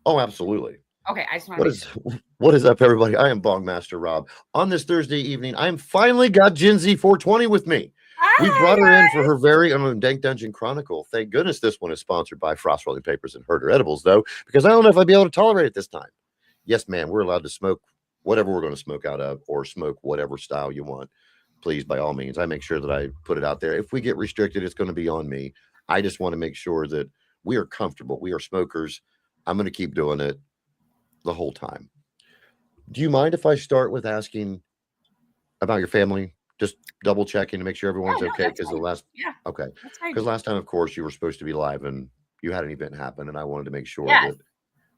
Oh, absolutely. Okay, I just want What to make is sure. what is up, everybody? I am Bongmaster Rob. On this Thursday evening, I am finally got Gen Z 420 with me. We brought her in for Hi her very own Dank Dungeon Chronicle. Thank goodness this one is sponsored by Frost Rolling Papers and Herder Edibles, though, because I don't know if I'd be able to tolerate it this time. Yes, ma'am, we're allowed to smoke whatever we're going to smoke out of, or smoke whatever style you want. Please, by all means, I make sure that I put it out there. If we get restricted, it's going to be on me. I just want to make sure that we are comfortable. We are smokers. I'm going to keep doing it the whole time. Do you mind if I start with asking about your family? Just double checking to make sure everyone's Yeah, no, okay. that's Because the fine. last, Yeah, okay, that's fine. because last time, of course, you were supposed to be live and you had an event happen, and I wanted to make sure Yes, that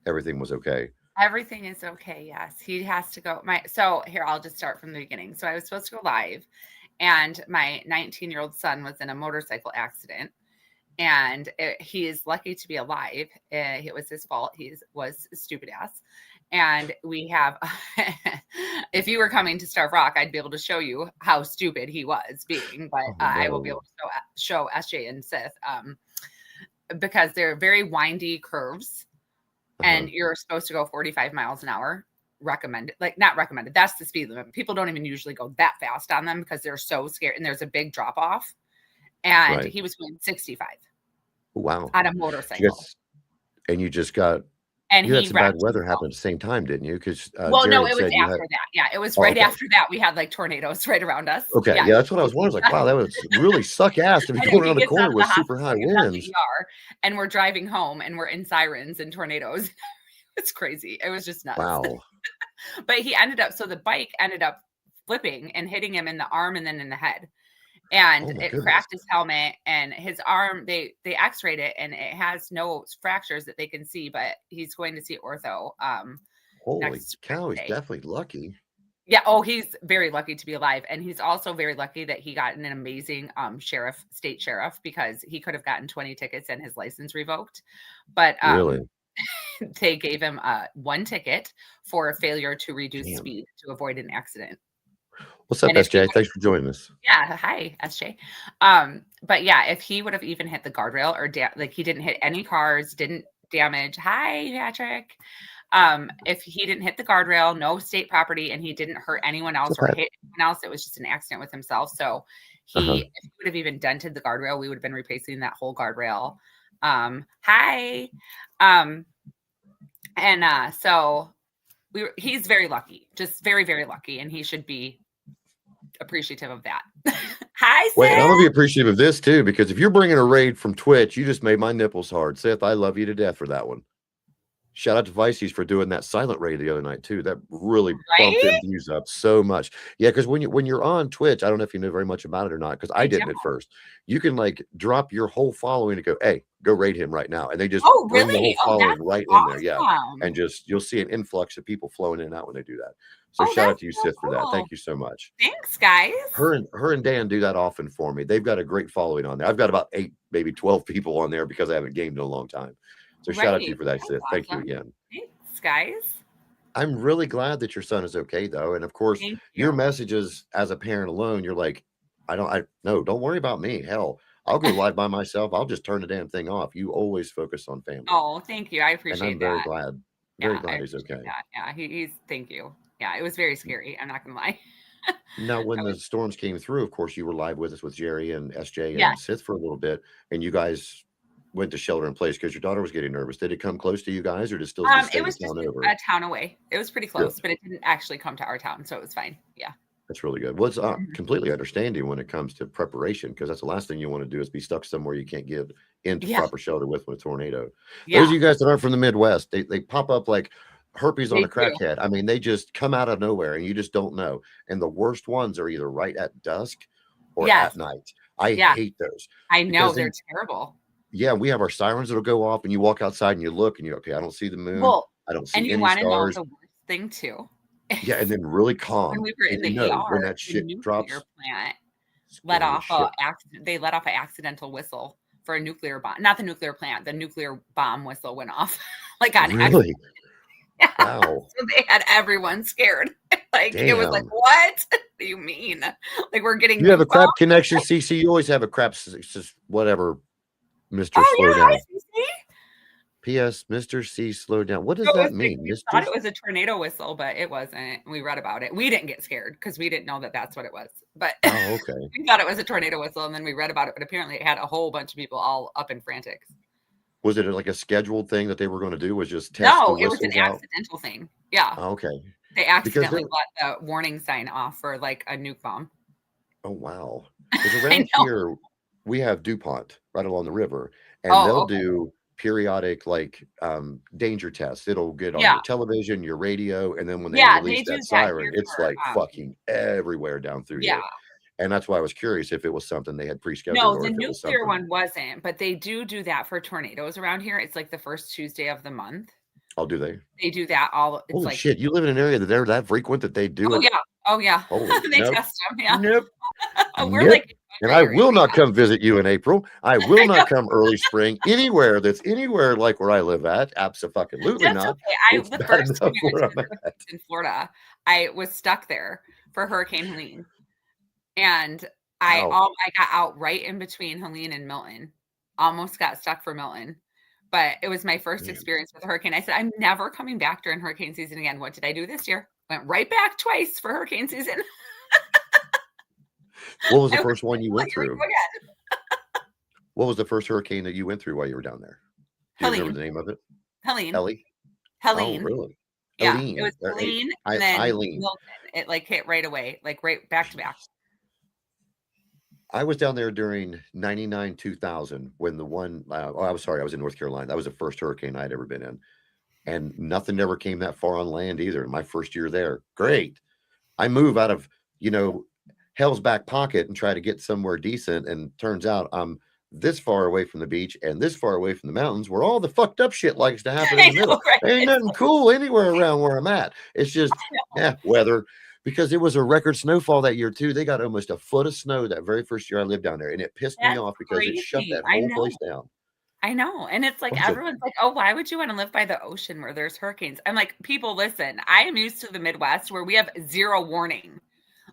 everything was okay. everything is okay. Yes, he has to go. So here, I'll just start from the beginning. So I was supposed to go live, and my 19-year-old son was in a motorcycle accident, and he is lucky to be alive. It was his fault. He was a stupid ass. And we have, if you were coming to Starve Rock, I'd be able to show you how stupid he was being, but Oh I will be able no. to show SJ and Sith because they're very windy curves, Uh-huh. and you're supposed to go 45 miles an hour. Recommended, like not recommended. That's the speed limit. People don't even usually go that fast on them because they're so scared, and there's a big drop off. And Right. he was going 65 Wow. on a You motorcycle, guys, and you just got and you had he some bad wrecked weather himself. happen at the same time, didn't you? Because Well, Jerry no, had it was said you had. after that. Yeah, it was Oh, right okay. after that. We had like tornadoes right around us. Okay. Yeah, Yeah, it was that's what I was wondering. I was crazy. like, wow, that was really suck ass to be I know going he around the gets out corner of the with super hospital, high he gets out of the winds. ER, and we're driving home, and we're in sirens and tornadoes. It's crazy. It was just nuts. Wow. But he ended up, so the bike ended up flipping and hitting him in the arm and then in the head. And Oh my it goodness. cracked his helmet and his arm. They x-rayed it, and it has no fractures that they can see, but he's going to see ortho Holy next cow, he's Wednesday. definitely lucky. Yeah. Oh, he's very lucky to be alive. And he's also very lucky that he got an amazing state sheriff, because he could have gotten 20 tickets and his license revoked. But Really? they gave him one ticket for failure to reduce Damn. speed to avoid an accident. What's up, And if he SJ? would, Thanks for joining us. yeah, hi, SJ. But yeah, if he would have even hit the guardrail or like he didn't hit any cars, didn't damage. Hi, Patrick. If he didn't hit the guardrail, no state property, and he didn't hurt anyone else What's or up, Pat? hit anyone else, it was just an accident with himself. So Uh-huh. if he would have even dented the guardrail, we would have been replacing that whole guardrail. Hi. So he's very lucky, just very, very lucky, and he should be appreciative of that. Hi, Wait, and I'm gonna be Seth. appreciative of this too, because if you're bringing a raid from Twitch, you just made my nipples hard. Seth, I love you to death for that one. Shout out to Vices for doing that silent raid the other night too. That really bumped Right? them views up so much. Yeah, because when you're on Twitch, I don't know if you know very much about it or not, because I I didn't don't. at first. You can like drop your whole following and go, hey, go raid him right now. And they just Oh, bring the really? whole Oh, following that's right in there. Yeah. awesome. And just you'll see an influx of people flowing in and out when they do that. So Oh, shout out that's to you, so Sith, for that. cool. Thank you so much. Thanks, guys. Her and Dan do that often for me. They've got a great following on there. I've got about 8, maybe 12 people on there because I haven't gamed in a long time. So shout out to Right. you for that, That's Sith. Thank you awesome. again. Thanks, guys. I'm really glad that your son is okay though. And of course, Thank your you. messages as a parent alone, you're like, no, don't worry about me. Hell, I'll go live by myself. I'll just turn the damn thing off. You always focus on family. Oh, thank you. I And I'm appreciate very that. glad, very Yeah, I glad he's appreciate okay. that. Yeah, he's thank you. Yeah, it was very scary. I'm not gonna lie. Now, when I the was, storms came through, of course, you were live with us with Jerry and SJ yeah. and Sith for a little bit, and you guys went to shelter in place because your daughter was getting nervous. Did it come close to you guys, or did still just It stay the was just town over? a town away. It was pretty Good. close, but it didn't actually come to our town, so it was fine. Yeah. That's really good. What's Mhm. completely understanding when it comes to preparation, because that's the last thing you want to do is be stuck somewhere you can't get into Yeah. proper shelter with when a tornado. Those of Yeah. you guys that aren't from the Midwest, they pop up like herpes on They a do. crackhead. I mean, they just come out of nowhere and you just don't know. And the worst ones are either right at dusk or Yes. at night. I Yeah. hate those I know because they're then terrible. yeah, we have our sirens that'll go off and you walk outside and you look and you okay, I don't see the moon, Well, I don't and see you any want to know stars. the worst thing too? Yeah, and Is then really when calm. we were in And you the know ER, when that the shit nuclear drops, plant let scary as off shit. they let off an accidental whistle for a nuclear bomb. Not the nuclear plant, the nuclear bomb whistle went off like on accident. Really? Yeah. Wow. So they had everyone scared. Like it was like, Damn. what do you mean? Like we're getting You have a nuke crap bombs? connection, CC. You always have a crap, whatever, Mr. Oh Slow yeah, hi Down. Cece. P.S. Mr. C slowed down. What does So it that was like mean, we Mr.? thought it was a tornado whistle, but it wasn't. We read about it. We didn't get scared because we didn't know that that's what it was. But Oh, okay. we thought it was a tornado whistle, and then we read about it. But apparently, it had a whole bunch of people all up in frantics. Was it like a scheduled thing that they were going to do? Was just test the No, it was an whistles out? accidental thing. Yeah, Oh, okay. they Because accidentally let the warning sign off for like a nuke bomb. oh wow. Because I around know. here we have DuPont right along the river, and Oh, they'll okay. do periodic like danger tests. It'll get on Yeah, your television, your radio, and then when they yeah, release they do that that siren, here it's for like fucking everywhere down through yeah. here. And that's why I was curious if it was something they had pre-scheduled No, or the if it was nuclear something. one wasn't, but they do that for tornadoes around here. It's like the first Tuesday of the month. Oh, do they? They do that all. It's Holy like, shit! You live in an area that they're that frequent that they do oh it. yeah, oh yeah. Holy They nope, test them. Yeah, nope. we're Nope. like in And my I area. will not come visit you in April. I will I know. not come early spring anywhere that's anywhere like where I live at. Absolutely That's not. okay. It's The bad first time enough we went where to I'm the at. Northeast in Florida, I was stuck there for Hurricane Helene, and Wow. I got out right in between Helene and Milton. Almost got stuck for Milton, but it was my first Man. experience with a hurricane. I said, I'm never coming back during hurricane season again. What did I do this year? Went right back twice for hurricane season. What was the I was first one like, you "What? went Here we through? go again." What was the first hurricane that you went through while you were down there? Do you remember Helene, the name of it? Helene, Ellie? Oh, Helene. really? Yeah, it Eileen. was Helene and then Eileen. Milton. It like hit right away, like right back to back. I was down there during 99, 2000 when the one, I was sorry, I was in North Carolina. That was the first hurricane I'd ever been in. And nothing ever came that far on land either. My first year there. Great. I move out of, you know, hell's back pocket and try to get somewhere decent. And turns out I'm this far away from the beach and this far away from the mountains where all the fucked up shit likes to happen in I the know, middle. right? Ain't It's nothing cool anywhere around where I'm at. It's just, weather. Because it was a record snowfall that year too. They got almost a foot of snow that very first year I lived down there. And it pissed me that's off because it shut crazy. that I whole know. place down. I know. And it's like Bunch of everyone's like, "Oh, why would you want to live by the ocean where there's hurricanes?" I'm like, "People, listen. I am used to the Midwest where we have zero warning.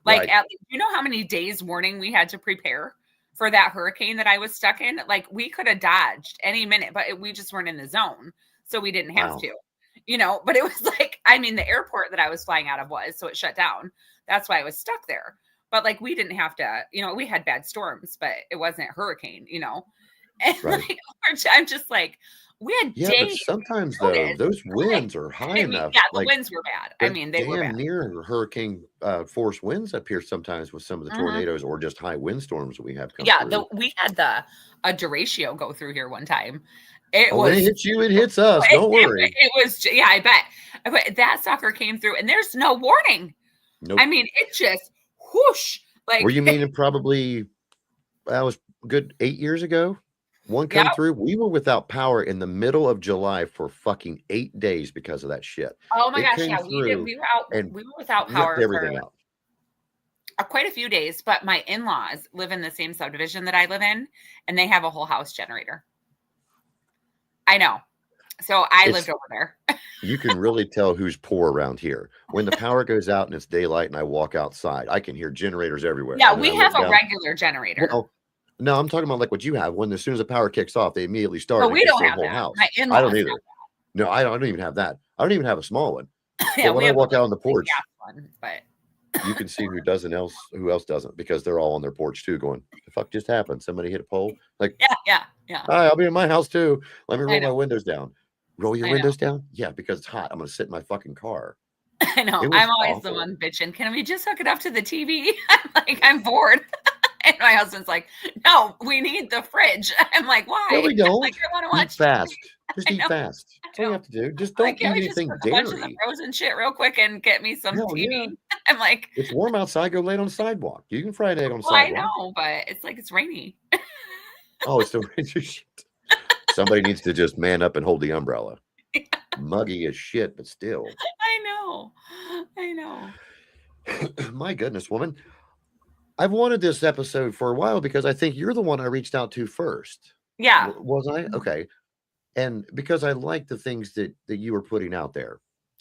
Like, right. you know how many days warning we had to prepare for that hurricane that I was stuck in? Like, we could have dodged any minute, but we just weren't in the zone, so we didn't have Wow. to. But it was like, I mean, the airport that I was flying out of was, so it shut down. That's why I was stuck there. But like, we didn't have to, we had bad storms, but it wasn't a hurricane. And Right. like, I'm just like, we had Yeah, but days sometimes though, notice. those Like, winds are high I mean, enough. yeah, the Like winds were bad. I they're mean, they were damn bad. near hurricane force winds up here sometimes with some of the Mhm. tornadoes or just high windstorms that we have come Yeah, through. we had a derecho go through here one time. It Oh, when it was hits you, it hits us. Don't worry. it was yeah, I bet. But that sucker came through and there's no warning. I Nope. mean, it just whoosh Were like you meaning probably that was a good 8 years ago? One come yeah. through. We were without power in the middle of July for fucking 8 days because of that shit. Oh my It gosh, came yeah, we did. through and We were without ripped power for everything out. quite a few days, but my in-laws live in the same subdivision that I live in and they have a whole house generator. I know. So I lived It's over there. you can really tell who's poor around here. When the power goes out and it's daylight and I walk outside, I can hear generators everywhere. Yeah, And then we I have look a down. regular generator. Well, no, I'm talking about like what you have. When as soon as the power kicks off, they immediately start But and it we gets don't the have whole that. house. My I don't in-laws either. No, I don't even have that. I don't even have a small one. have. Yeah, But when we I have walk out on the like porch, gas one, but you can see who else doesn't, because they're all on their porch too, going, "The fuck just happened? Somebody hit a pole." Like, yeah. hi, I'll be in my house too. Let me I roll know. my windows down. Roll your I know. windows down? Yeah, because it's hot. I'm gonna sit in my fucking car. I know. It was I'm always the awful. one bitching. Can we just hook it up to the TV? I'm like, I'm bored. And my husband's like, no, we need the fridge. I'm like, why? No, we don't. Like, I want to Eat watch fast. TV. Just I eat know. fast. That's all you know. have to do. Just Like, don't can eat we just anything cook a bunch of the dairy. frozen shit real quick and get me some Hell TV? yeah. I'm like, It's warm outside. Go lay it on the sidewalk. You can fry an egg on the well, I sidewalk. know, but it's like it's rainy. Oh, it's the shit. Somebody needs to just man up and hold the umbrella. Muggy as shit, but still. I know. I know. My goodness, woman. I've wanted this episode for a while because I think you're the one I reached out to first. Yeah. Was I? Okay. And because I like the things that you were putting out there.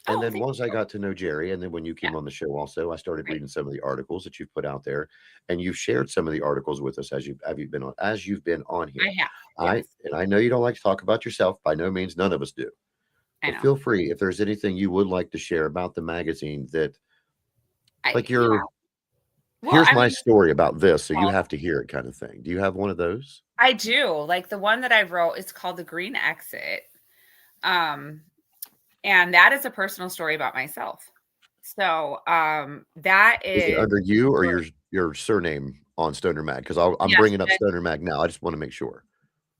And Oh, then thank once I you. got to know Jerry, and then when you Yeah, came on the show also, I started right. reading some of the articles that you've put out there, and you've shared some of the articles with us as you've been on I here. have. I Yes, and I know you don't like to talk about yourself. By no means, none of us do. I But know. feel free if there's anything you would like to share about the magazine that, like, Yeah. your Well, here's I my mean, story about this, so you well, have to hear it kind of thing. Do you have one of those? I do. Like the one that I wrote is called The Green Exit. Um, and that is a personal story about myself. So, that Is it is under you or your surname on Stoner Mag? Because I'm yes, bringing up Stoner Mag now. I just want to make sure.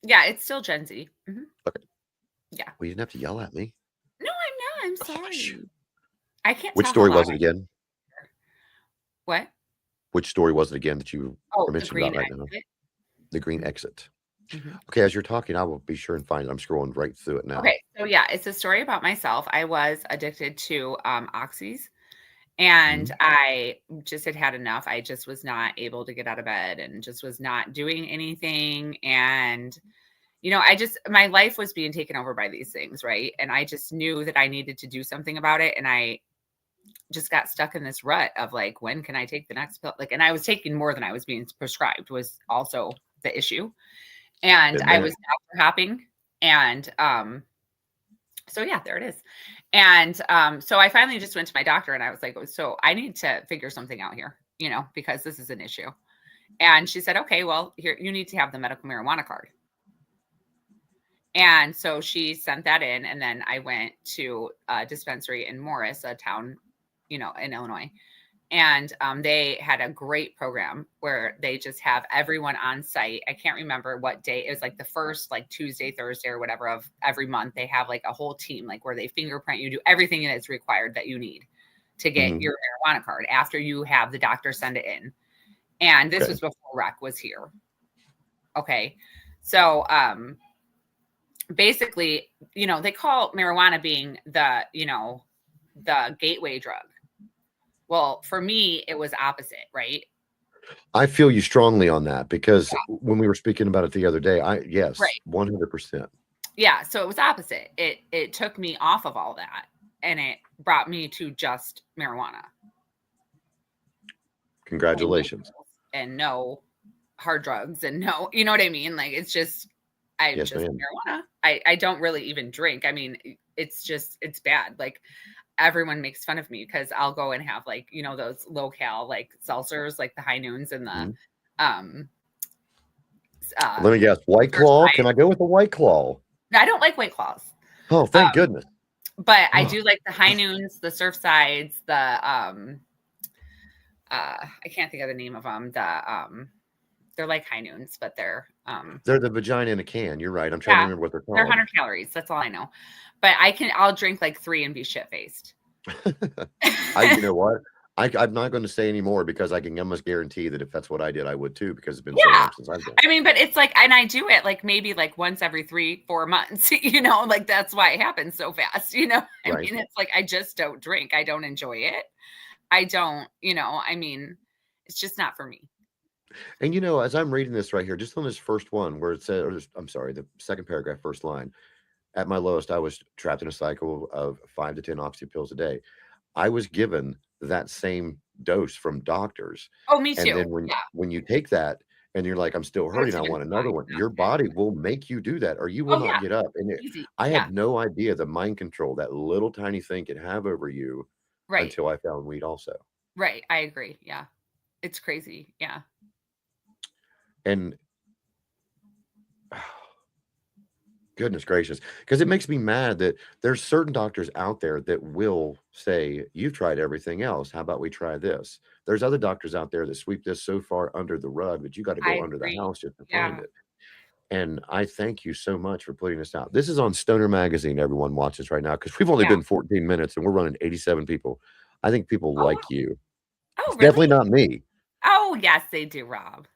yeah, it's still Gen Z. Okay. Yeah. Well, you didn't have to yell at me. No, I'm not. I'm Gosh. sorry. I can't Which tell how story loud was it I again? what? Which story was it again that you Oh, are The mentioning about Green right now? Exit. The Green Mhm, Exit. mhm. Okay, as you're talking, I will be sure and find it. I'm scrolling right through it now. Okay, so yeah, it's a story about myself. I was addicted to oxys, and Mhm. I just had had enough. I just was not able to get out of bed and just was not doing anything. And I just my life was being taken over by these things, right? And I just knew that I needed to do something about it. And I just got stuck in this rut of like, when can I take the next pill? Like, and I was taking more than I was being prescribed was also the issue. And Been I there. was doctor hopping. And so yeah, there it is. And so I finally just went to my doctor and I was like, so I need to figure something out here, because this is an issue. And she said, okay, well, here you need to have the medical marijuana card. And so she sent that in, and then I went to a dispensary in Morris, a town, in Illinois. And they had a great program where they just have everyone on site. I can't remember what day. It was like the first, like Tuesday, Thursday, or whatever of every month. They have like a whole team, like where they fingerprint you, do everything that is required that you need to get Mhm. your marijuana card after you have the doctor send it in. And this Okay. was before rec was here. Okay. So basically, they call marijuana being the gateway drug. Well, for me, it was opposite, right? I feel you strongly on that because when we were speaking about it the other day, yes, Right. 100%. Yeah, so it was opposite. It took me off of all that and it brought me to just marijuana and no Congratulations. pills and no hard drugs and no, you know what I mean? Like it's just I Yes, just ma'am. marijuana. I don't really even drink. I mean, it's bad. Like everyone makes fun of me because I'll go and have like, those low cal like seltzers, like the high noons and the Mhm. um uh Let me guess. White Coors Claw? Light. Can I go with the White Claw? I don't like White Claws. Oh, thank Um, goodness. but I Oh, do like the high noons, the surf sides, the I can't think of the name of them. They're like high noons, but they're they're the vagina in a can. You're right. I'm trying to yeah, remember what they're they're called. 100 calories. That's all I know. But I'll drink like 3 and be shit faced. You know what? I'm not going to say anymore because I can almost guarantee that if that's what I did, I would too, because it's been so Yeah. long since I've done I mean, but it's like, and I do it like maybe like once every 3-4 months, like that's why it happens so fast, it. I Right. mean, it's like, I just don't drink. I don't enjoy it. I don't, I mean, it's just not for me. And as I'm reading this right here, just on this first one where it said, I'm sorry, the second paragraph, first line, at my lowest, I was trapped in a cycle of 5 to 10 oxy pills a day. I was given that same dose from doctors. Oh, me And too. then when Yeah. when you take that and you're like, I'm still Oh, it's hurting, I even want another one, your opposite. body will make you do that or you will Oh, not yeah. get up. Easy. I Yeah. had no idea the mind control that little tiny thing could have over you Right. until I found weed also. Right. I agree. Yeah. It's crazy. Yeah. And goodness gracious, because it makes me mad that there's certain doctors out there that will say, "You've tried everything else. How about we try this?" There's other doctors out there that sweep this so far under the rug that you got to I go under the agree. house just to find Yeah. it. And I thank you so much for putting this out. This is on Stoner Magazine. Everyone watches right now because we've only Yeah. been 14 minutes and we're running 87 people. I think people Oh, like wow. you. Oh, It's definitely really? not me. Oh, yes, they do, Rob.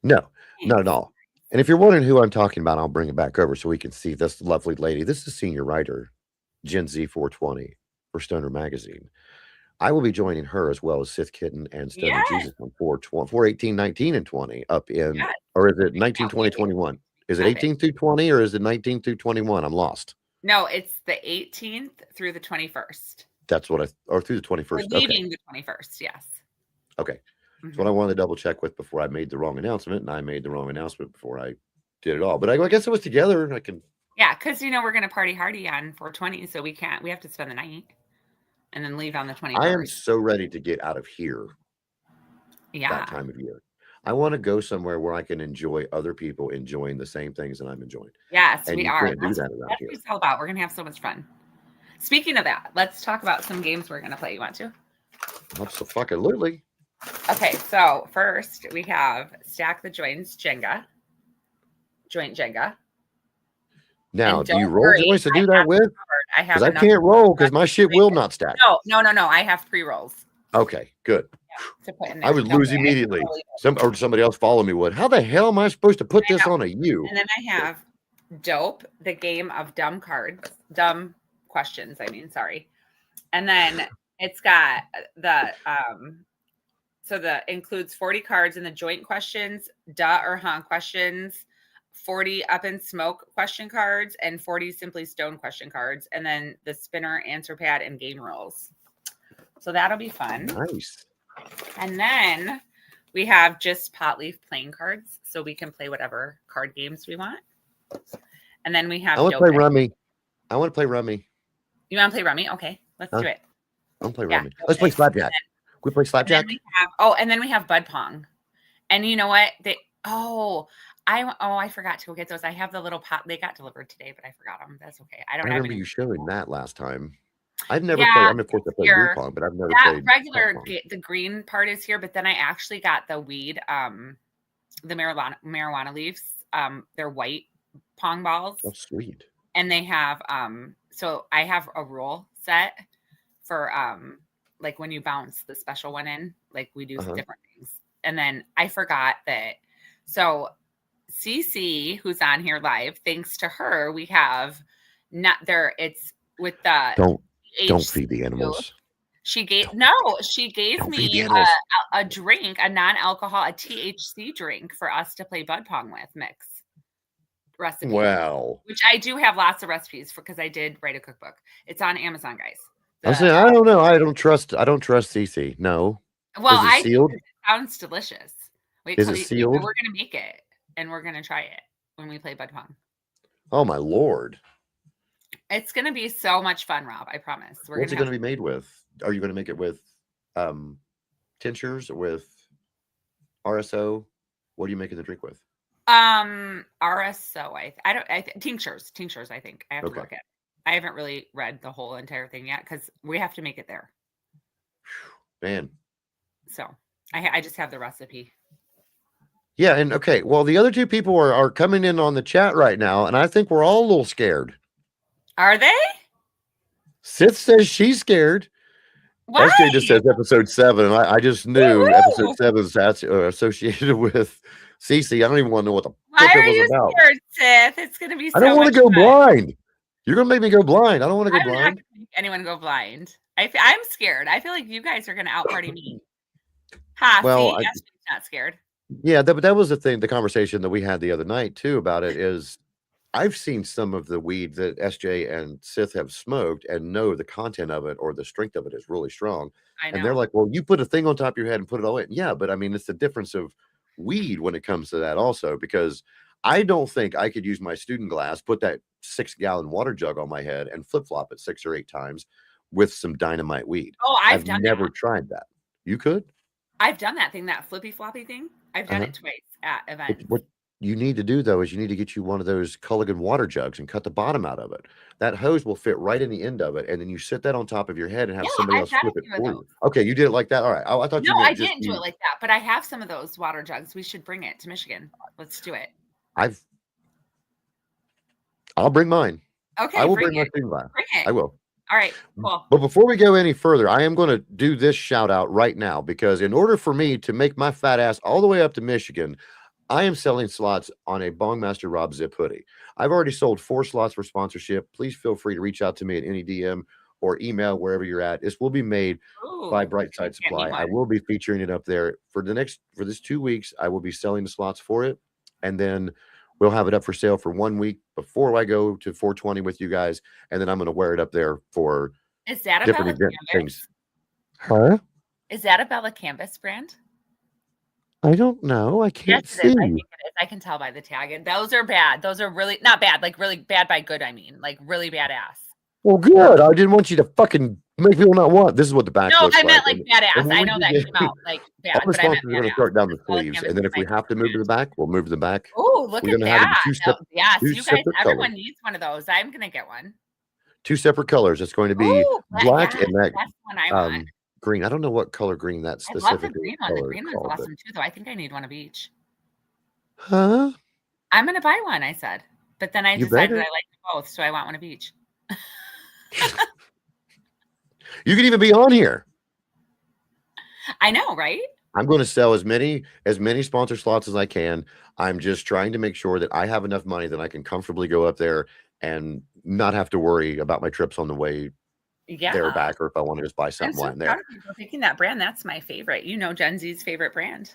No, not at Thanks. all. And if you're wondering who I'm talking about, I'll bring it back over so we can see this lovely lady. This is senior writer, Gen Z 420 for Stoner Magazine. I will be joining her as well as Sith Kitten and Stoner Yes. Jesus on 420, 418, 19, and 20 up in, Yes. or is it I 19, cannot 20, wait. 21? Is it Love it. 18 through 20 or is it 19 through 21? I'm lost. No, it's the 18th through the 21st. That's what or through the We're 21st. Okay. leaving the 21st. Yes. Okay. That's what Mhm. I wanted to double check with before I made the wrong announcement, and I made the wrong announcement before I did it all. But I guess it was together. I can. Yeah, because we're gonna party hardy on 420, so we can't. We have to spend the night and then leave on the I am 21st. so ready to get out of here Yeah. that time of year. I want to go somewhere where I can enjoy other people enjoying the same things that I'm enjoying. Yes, And we you are. can't do That's that around what here. it's all about. We're gonna have so much fun. Speaking of that, let's talk about some games we're gonna play. You want to? Absolutely. Okay, so first we have Stack the Joints Jenga. Joint Jenga. Now, And do you don't roll worry, joints to I do that have with? covered. I have Because I enough. can't roll because my shit will not stack. No. I have pre-rolls Okay, good. to put in there. I would Don't lose worry, I immediately. totally Or somebody else follow me would. How the hell am I supposed to put I this know. on a you? And then I have Dope, the game of dumb cards, dumb questions. Sorry. And then it's got the so the includes 40 cards in the joint questions, duh or huh questions, 40 up in smoke question cards, and 40 simply stone question cards, and then the spinner answer pad and game rules. So that'll be fun. Nice. And then we have just pot leaf playing cards, so we can play whatever card games we want. And then we have. I want to play rummy. You want to play rummy? Okay, let's do it. I want to play rummy. Let's play slapjack. We play slapjack. And then we have Bud Pong. And you know what? I forgot to go get those. I have the little pot. They got delivered today, but I forgot them. That's okay. I remember you showing that last time. I've never played. I mean, of course, I played beer pong, but I've never played regular. The green part is here, but then I actually got the weed, the marijuana leaves. They're white pong balls. Oh, sweet. And they have so I have a rule set for like when you bounce the special one in, like we do different things. And then I forgot that. So Cece, who's on here live, thanks to her, we have it's with the don't feed the animals. She gave me a drink, a non-alcohol, a THC drink for us to play Bud Pong with mix recipe. Wow. Which I do have lots of recipes because I did write a cookbook. It's on Amazon, guys. I'm saying I don't know. I don't trust Cece. No. Well, sealed? It sounds delicious. Wait, is it sealed? We're gonna make it and we're gonna try it when we play Bud Pong. Oh my Lord. It's gonna be so much fun, Rob. I promise. What's it gonna be made with? Are you gonna make it with tinctures, with RSO? What are you making the drink with? RSO. Tinctures. I think I have to look at. I haven't really read the whole entire thing yet because we have to make it there. Man. So I just have the recipe. Yeah, and okay. Well, the other two people are coming in on the chat right now, and I think we're all a little scared. Are they? Sith says she's scared. Why? SJ just says episode 7, and I just knew episode 7 is associated with Cece. I don't even want to know what the fuck it was about. Scared, Sith? It's gonna be. I don't want to go blind. You're gonna make me go blind. I don't want to go blind. I'm not gonna make anyone go blind. I'm scared. I feel like you guys are gonna out party me. Well, SJ's not scared. Yeah, but that was the thing. The conversation that we had the other night too about it is, I've seen some of the weed that SJ and Sith have smoked and know the content of it or the strength of it is really strong. I know. And they're like, well, you put a thing on top of your head and put it all in. Yeah, but I mean, it's the difference of weed when it comes to that also, because I don't think I could use my student glass, put that 6-gallon water jug on my head and flip-flop it 6 or 8 times with some dynamite weed. Oh, I've never tried that. You could? I've done that thing, that flippy floppy thing. I've done it twice at events. What you need to do though is you need to get you one of those Culligan water jugs and cut the bottom out of it. That hose will fit right in the end of it, and then you sit that on top of your head and have somebody else flip it for you. Okay, you did it like that. All right. I thought you. No, I didn't do it like that, but I have some of those water jugs. We should bring it to Michigan. Let's do it. I'll bring mine. Okay, I will bring my student glass. Bring it. I will. All right, cool. But before we go any further, I am going to do this shout out right now, because in order for me to make my fat ass all the way up to Michigan, I am selling slots on a Bongmaster Rob Zip hoodie. I've already sold 4 slots for sponsorship. Please feel free to reach out to me at any DM or email, wherever you're at. This will be made by Brightside Supply. I will be featuring it up there for this 2 weeks. I will be selling the slots for it. And then We'll have it up for sale for 1 week before I go to 420 with you guys, and then I'm going to wear it up there for Is that a different Bella event Canvas? things. Huh? Is that a Bella Canvas brand? I don't know. I can't Yes, it is. I see. think it is. I can tell by the tag. And those are bad. Those are really not bad, like really bad by good, I mean. Like really badass. Well, good. I didn't want you to fucking make people not want. This is what the back No, looks I meant like. like badass. And when I we know do that get- came out like all bad, the but I meant sponsors are going to badass. start down the Bella sleeves, Canvas and then is if we my have to move to the back, we'll move to the back. Oh, look We're at gonna have it in that. two No, yes, two you guys, separate everyone colors. needs one of those. I'm gonna get one. 2 separate colors. It's going to be Ooh, black yes, and that that's the one I want. green. I don't know what color green that I love the specific green one. The color is green one's called, but awesome too, though. I think I need one of each. huh? I'm gonna buy one, I said. But then I You decided better. I like them both, so I want one of each. You can even be on here. I know, right? I'm going to sell as many sponsor slots as I can. I'm just trying to make sure that I have enough money that I can comfortably go up there and not have to worry about my trips on the way Yeah. there or back, or if I want to just buy I'm something so while I'm proud there. of you for picking that brand. That's my favorite. You know, Gen Z's favorite brand.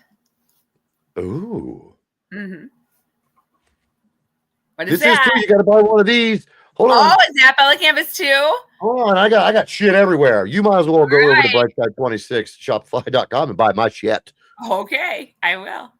Ooh. Mm-hmm. What is This is that? too. You got to buy one of these. Hold on. Oh, is that Bella Canvas too? Hold on. I got shit everywhere. You might as well go over to Right. Brightside26 Shopify.com and buy my shit. Okay, I will.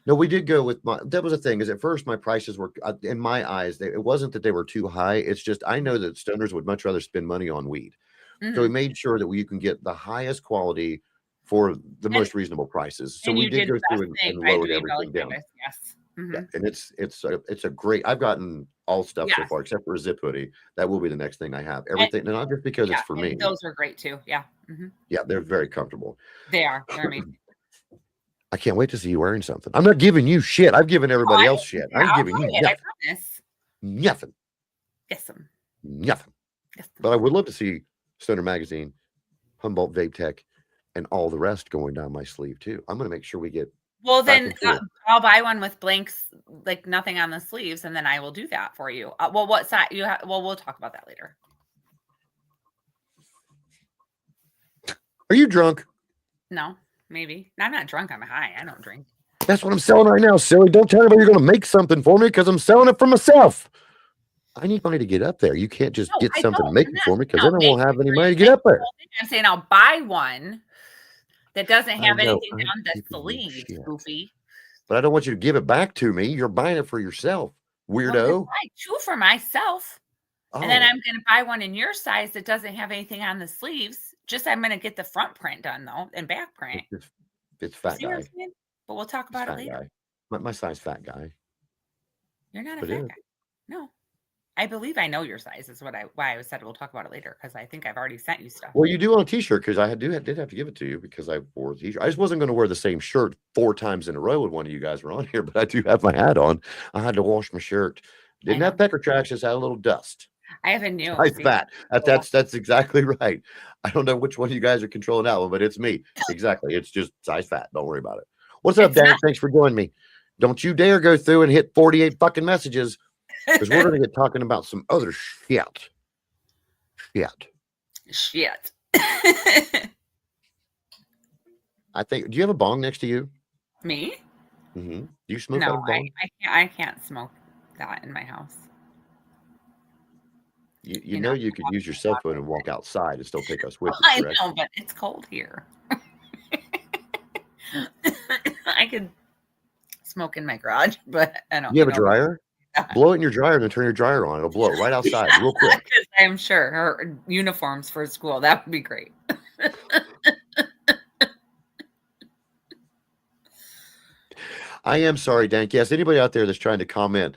No, we did go with that was the thing, is at first my prices were in my eyes, it wasn't that they were too high. It's just I know that stoners would much rather spend money on weed. So we Mhm. made sure that you can get the highest quality for the And- most reasonable prices. So and we you did the go through best thing and by lowered doing Bella everything down. Canvas. Yes. Yeah, Mhm. and it's a great. I've gotten all stuff so Yes. far except for a zip hoodie. That will be the next thing I have. Everything, and not just because Yeah, it's for and me. those are great too. Yeah. Mhm. Yeah, they're very comfortable. They are. They're amazing. I can't wait to see you wearing something. I'm not giving you shit. I've given everybody else shit. I ain't I'll giving buy you it, I nothing. promise. Nothing. Yes, some. Nothing. Yes, some. But I would love to see Stoner Magazine, Humboldt Vape Tech, and all the rest going down my sleeve too. I'm going to make sure we get. Well, back then and forth. I'll buy one with blanks, like nothing on the sleeves, and then I will do that for you. Well, what size you have? Well, we'll talk about that later. Are you drunk? No, maybe. I'm not drunk. I'm high. I don't drink. That's what I'm selling right now, silly. Don't tell anybody you're going to make something for me because I'm selling it for myself. I need money to get up there. You can't just No, get I something don't. and make I'm it not for me because saying then I I'll won't make have it any for money you. to get up there. I'm saying I'll buy one that doesn't I have know, anything I'm down the giving you sleeves, shit. goofy. But I don't want you to give it back to me. You're buying it for yourself, Well, then weirdo. buy two for myself. Oh, And then I'm going to buy one in your size that doesn't have anything on the sleeves. Just I'm going to get the front print done though and back print. it's fat See what guy. I'm saying? But we'll talk It's about it fat later. guy. My size fat guy. You're not a But fat yeah. guy. No. I believe I know your size is why I said we'll talk about it later because I think I've already sent you stuff. Well, you do on a t-shirt because I did have to give it to you because I wore the t-shirt. I just wasn't going to wear the same shirt 4 times in a row when one of you guys were on here, but I do have my hat on. I had to wash my shirt. Didn't have Petra tracks, just had a little dust. I have a new Size fat. That's exactly right. I don't know which one of you guys are controlling that one, but it's me. Exactly. It's just size fat. Don't worry about it. What's up, Dan? Thanks for joining me. Don't you dare go through and hit 48 fucking messages because we're going to get talking about some other shit. Shit. I think. Do you have a bong next to you? Me? Mm-hmm. Do you smoke out No, of a bong? I can't smoke that in my house. You know you could use your cell phone and walk outside and still take us with you, I correct? know, but it's cold here. I could smoke in my garage, but I don't. You have a dryer? Blow it in your dryer and then turn your dryer on. It'll blow right outside real quick. I'm sure her uniforms for school. That would be great. I am sorry, Dank. Yes, anybody out there that's trying to comment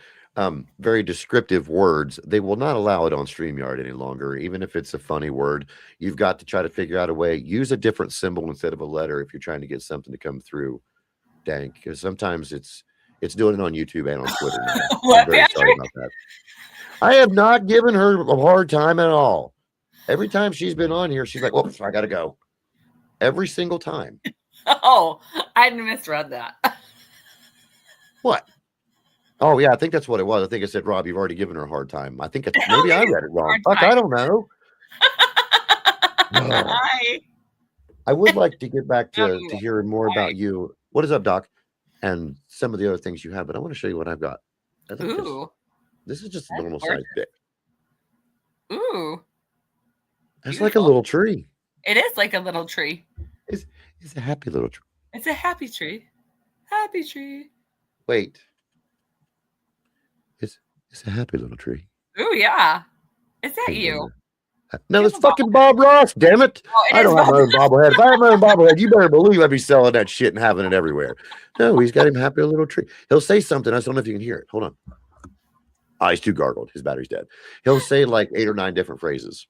very descriptive words, they will not allow it on StreamYard any longer, even if it's a funny word. You've got to try to figure out a way. Use a different symbol instead of a letter if you're trying to get something to come through, Dank, because sometimes it's doing it on YouTube and on Twitter now. What, I'm very sorry about that. I have not given her a hard time at all. Every time she's been on here, she's like, "Whoops, I gotta go." Every single time. Oh, I misread that. What? Oh yeah, I think that's what it was. I think I said, "Rob, you've already given her a hard time." I think maybe I read it wrong. Fuck, I don't know. Hi. I would like to get back to hearing more about you. What is up, Doc? And some of the other things you have, but I want to show you what I've got. I think Ooh, this is just a that's normal gorgeous. sized dick. Ooh, That's like a beautiful. little tree. It is like a little tree. It's, it's a happy little tree. It's a happy tree. Happy tree. Wait, it's a happy little tree. Ooh, yeah. Is that Hang on you? there. Do No, you it's have a fucking Bob Ross, damn it. Oh, it I is don't have Bob. my own bobblehead. If I had my own bobblehead, you better believe I'd be selling that shit and having it everywhere. No, he's got him happy little tree. He'll say something. I just don't know if you can hear it. Hold on. Ah, he's too gargled. His battery's dead. He'll say like 8 or 9 different phrases.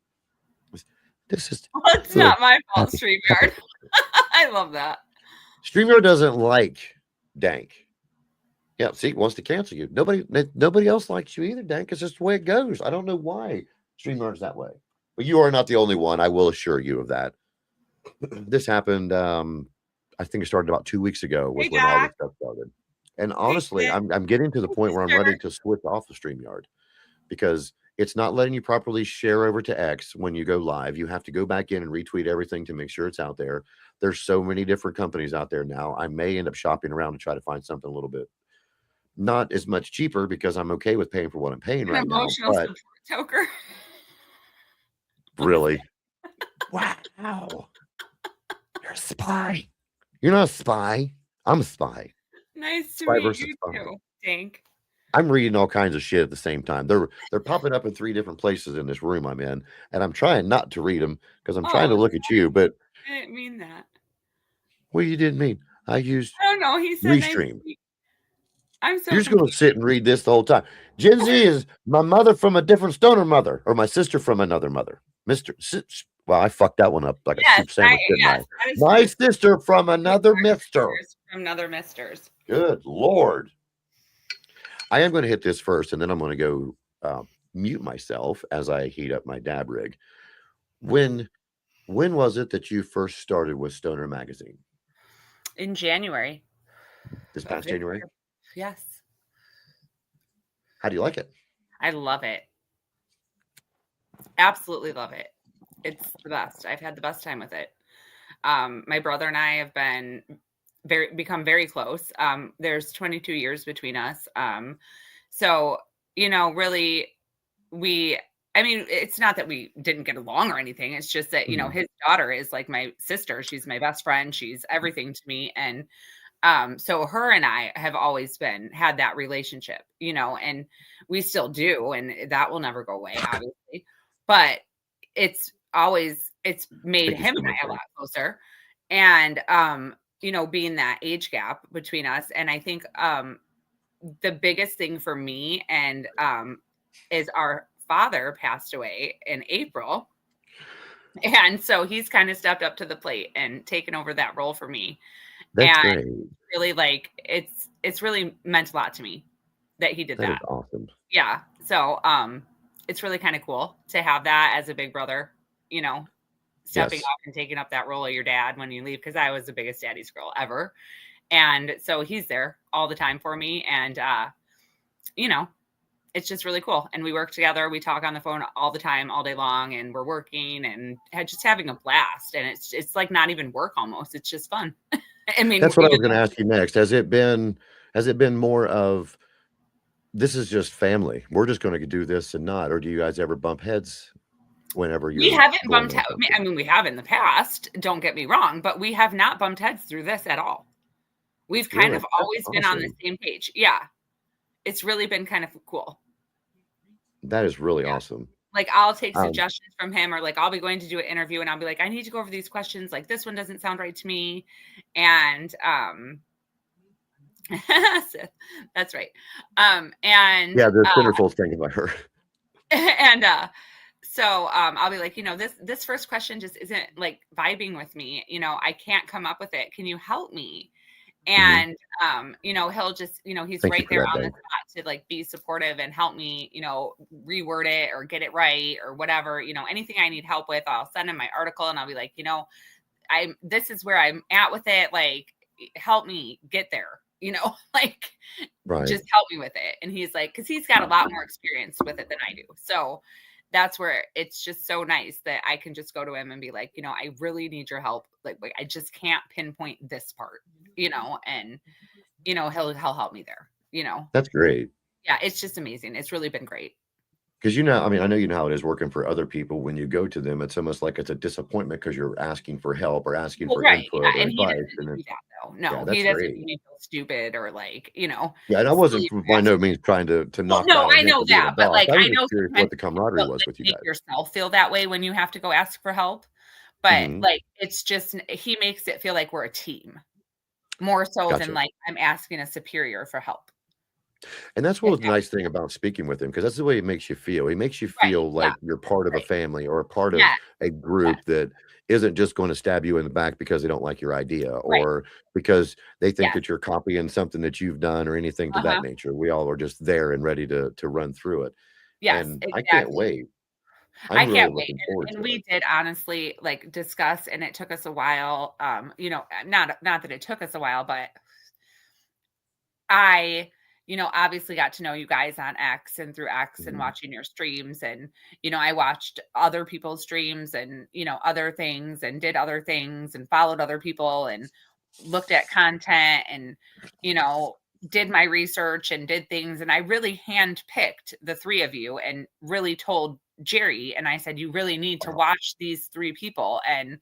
This is Well, it's not my fault, StreamYard. I love that. StreamYard doesn't like Dank. Yeah, see, wants to cancel you. Nobody else likes you either, Dank. It's just the way it goes. I don't know why StreamYard's that way. But you are not the only one. I will assure you of that. This happened. I think it started about 2 weeks ago. Was Hey, when all this Doc. stuff started. And Hey, honestly, Nick. I'm getting to the Hey, point where I'm sister. ready to switch off the StreamYard because it's not letting you properly share over to X when you go live. You have to go back in and retweet everything to make sure it's out there. There's so many different companies out there now. I may end up shopping around to try to find something a little bit not as much cheaper because I'm okay with paying for what I'm paying An right now. emotional But support toker. really, wow, you're a spy. You're not a spy. I'm a spy. Nice to Spy meet versus you spy. too, Dank. I'm reading all kinds of shit at the same time. They're popping up in 3 different places in this room I'm in, and I'm trying not to read them because I'm trying to Oh, look at you. But I didn't mean that. what you didn't mean? I used I don't know. He said nice to Restream. meet. I'm so You're just going to confused. sit and read this the whole time. Gen Z is my mother from a different stoner mother, or my sister from another mother. Well, I fucked that one up like a Yes, soup sandwich, didn't I? yes, that is My true. sister from another mister. From another misters. Good Lord. I am going to hit this first, and then I'm going to go mute myself as I heat up my dab rig. When was it that you first started with Stoner Magazine? In January. This past January? Yes. How do you like it? I love it. Absolutely love it. It's the best. I've had the best time with it. My brother and I have become very close. There's 22 years between us. So, really I mean, it's not that we didn't get along or anything. It's just that, his daughter is like my sister. She's my best friend. She's everything to me. And so her and I have always had that relationship, and we still do, and that will never go away, obviously. But it's made him and I a lot closer. And being that age gap between us. And I think the biggest thing for me and is our father passed away in April. And so he's kind of stepped up to the plate and taken over that role for me. That's and great. Really, it's really meant a lot to me that he did that. That is awesome. Yeah. So it's really kind of cool to have that as a big brother, stepping up and taking up that role of your dad when you leave, because I was the biggest daddy's girl ever. And so he's there all the time for me. And it's just really cool. And we work together. We talk on the phone all the time, all day long, and we're working and just having a blast. And it's like not even work almost. It's just fun. I mean, that's what I was going to ask you next. Has it been more of this is just family? We're just going to do this and not, or do you guys ever bump heads whenever you? We haven't bumped heads. I mean, we have in the past. Don't get me wrong, but we have not bumped heads through this at all. We've kind of always been on the same page. Yeah, it's really been kind of cool. That is really awesome. Like, I'll take suggestions from him, or like I'll be going to do an interview and I'll be like, I need to go over these questions. Like, this one doesn't sound right to me. And that's right. And yeah, the centerfold's thinking about her. And so I'll be like, this first question just isn't like vibing with me. I can't come up with it. Can you help me? And he'll just, he's right there on the spot to like be supportive and help me, reword it or get it right or whatever, anything I need help with. I'll send him my article and I'll be like, this is where I'm at with it. Like, help me get there, like, just help me with it. And he's like, cause he's got a lot more experience with it than I do. So that's where it's just so nice that I can just go to him and be like, I really need your help. Like I just can't pinpoint this part, and, he'll help me there, That's great. Yeah, it's just amazing. It's really been great. Because, you know, I mean, I know you know how it is working for other people. When you go to them, it's almost like it's a disappointment because you're asking for help or asking Well, for right, yeah, input or and he advice, doesn't and do it's that though. yeah, No, he that's doesn't great. make me feel stupid or like, Yeah, and I wasn't silly by or no means trying to well, knock no, down on I him know for being a that, but, boss. like, I was I just know curious sometimes what the you camaraderie feel was like, with you make guys. yourself feel that way when you have to go ask for help, but, Mhm. like, it's just he makes it feel like we're a team, more so than, Gotcha. like, I'm asking a superior for help, And that's what if was the that nice makes thing sense. about speaking with him, because that's the way he makes you feel. He makes you Right, feel yeah, like you're part of a right. family or a part of Yeah, a yes, group that isn't just going to stab you in the back because they don't like your idea right, or because they think yes, that you're copying something that you've done or anything to that uh-huh, nature. We all are just there and ready to run through it. yes, And I can't exactly. wait. I'm I really can't wait, looking forward and to it. we did honestly, like, discuss, and it took us a while, not that it took us a while, but I, obviously got to know you guys on X and through X and Mhm. watching your streams. And, I watched other people's streams and, other things and did other things and followed other people and looked at content and, you know, did my research and did things. And I really handpicked the three of you and really told Jerry, and I said, you really need to Wow. watch these three people. And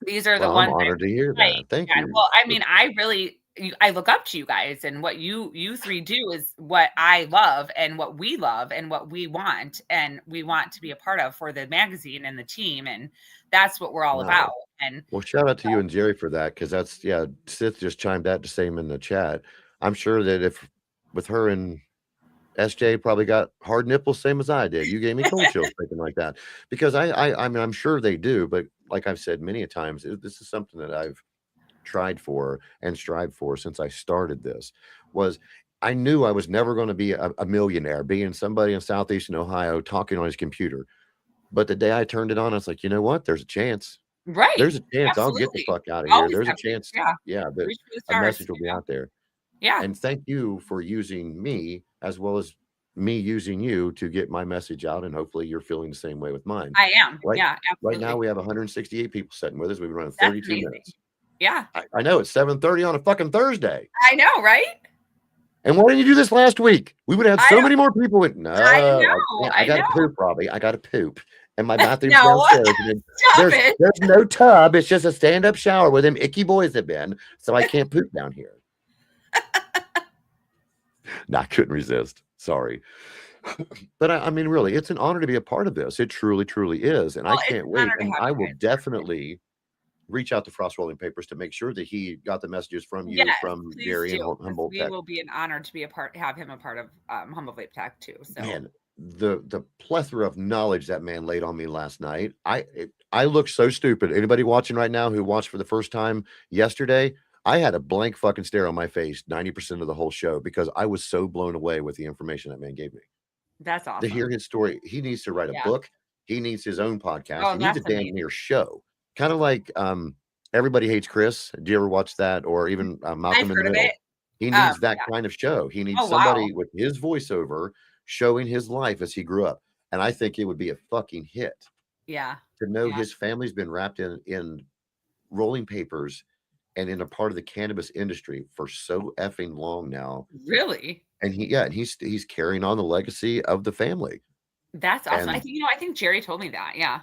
these are the Well, I'm ones honored to hear Right, that. Thank yeah, you. well, I mean, I really I look up to you guys, and what you 3 do is what I love and what we love and what we want to be a part of for the magazine and the team, and that's what we're all about, Wow. and Well, shout out to you and Jerry for that, because that's yeah, Sith just chimed out the same in the chat. I'm sure that if with her and SJ probably got hard nipples same as I did. You gave me cold chills thinking like that. Because I mean, I'm sure they do, but like I've said many a times, this is something that I've tried for and strived for since I started this, was I knew I was never gonna be a millionaire, being somebody in Southeastern Ohio talking on his computer. But the day I turned it on, I was like, "You know what? There's a chance. Right, There's a chance I'll get the absolutely. fuck out of here. Always There's a have to, chance, yeah, yeah, that reach for the a stars, message will be out there." Yeah, And thank you for using me as well as me using you to get my message out, and hopefully you're feeling the same way with mine. I am, Right yeah, right now, absolutely. we have 168 people sitting with us. We've been running That's 32 amazing. minutes. Yeah, I know it's 7:30 on a fucking Thursday. I know, right? And why didn't you do this last week? We would have had I so don't many more people in. I No, know, I I gotta know. poop, Robbie. I gotta poop. And my bathroom's No, downstairs. And then stop it. there's no tub. It's just a stand-up shower where them icky boys have been. So I can't poop down here. No, I couldn't resist. Sorry. But I mean, really, it's an honor to be a part of this. It truly, truly is. And I Well, it's can't an wait. honor to And have I you will guys part of it. definitely reach out to Frost Rolling Papers to make sure that he got the messages from you, Yes, from please Gary and do, because Humboldt we Tech. will be an honor to be a part have him a part of, Humble Vape Tech too, so Man, the plethora of knowledge that man laid on me last night. I look so stupid. Anybody watching right now who watched for the first time yesterday, I had a blank fucking stare on my face 90% of the whole show because I was so blown away with the information that man gave me. that's To hear awesome. his story, he needs to write a Yeah. book. He needs his own podcast. Oh, He needs a that's damn amazing. near show. Kind of like Everybody Hates Chris. Do you ever watch that? Or even I've Malcolm in the heard of Middle. it. He needs that Yeah. kind of show. He needs Oh, wow. somebody with his voiceover showing his life as he grew up. And I think it would be a fucking hit Yeah. to know Yeah. his family's been wrapped in rolling papers and in a part of the cannabis industry for so effing long now. Really? And he's carrying on the legacy of the family. That's awesome. And I think Jerry told me that, yeah.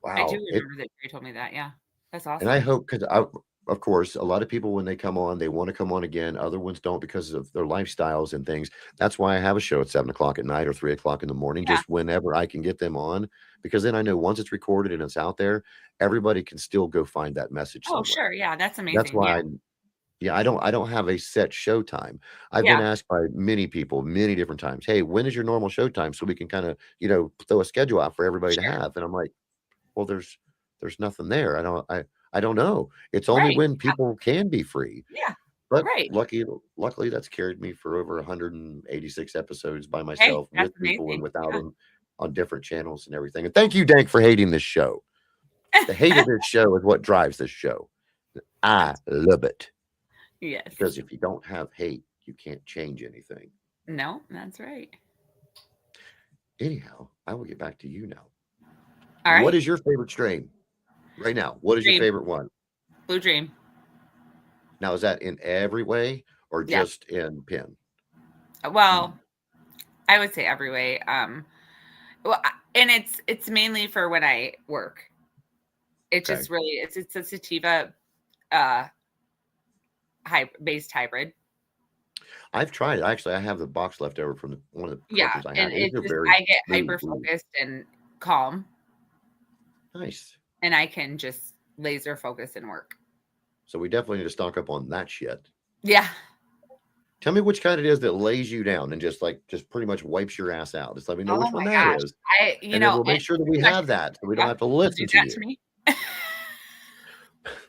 I do wow, remember that Jerry told me that, yeah. That's and I awesome. hope because I of course, a lot of people when they come on, they want to come on again. Other ones don't because of their lifestyles and things. That's why I have a show at 7 o'clock at night or 3 o'clock in the morning, Yeah. just whenever I can get them on, because then I know once it's recorded and it's out there, everybody can still go find that message Oh, somewhere. sure, yeah, that's That's amazing, yeah. why yeah, I don't have a set show time. I've been Yeah, asked by many people many different times, "Hey, when is your normal show time so we can kind of, throw a schedule out for everybody to sure. have?" And I'm like, "Well, there's nothing there. I don't know. It's only Right. when people can be free." Yeah, But right. luckily that's carried me for over 186 episodes by Hey, myself that's with people and amazing. without Yeah. them on different channels and everything. And thank you, Dank, for hating this show. The hate of this show is what drives this show. I love it. Yes. Because if you don't have hate, you can't change anything. No, that's right. Anyhow, I will get back to you now. All What right. is your favorite strain right now? What is your Dream. favorite one? Blue Dream. Now, is that in every way or Yeah. just in pen? Well, I would say every way. Well, and it's mainly for when I work. It Okay. just really it's a sativa based hybrid. I've tried it. Actually, I have the box left over from one of the Yeah, cartridges I and had. It's it's a just very I get smooth hyper weed. focused and calm, Nice. and I can just laser focus and work. So we definitely need to stock up on that shit. Yeah. Tell me which kind it is that lays you down and just pretty much wipes your ass out. Just let me know Oh which my one that gosh. is. You And then know, we'll make sure that we pretty much have that so we don't yeah, have to will listen do to that you. to me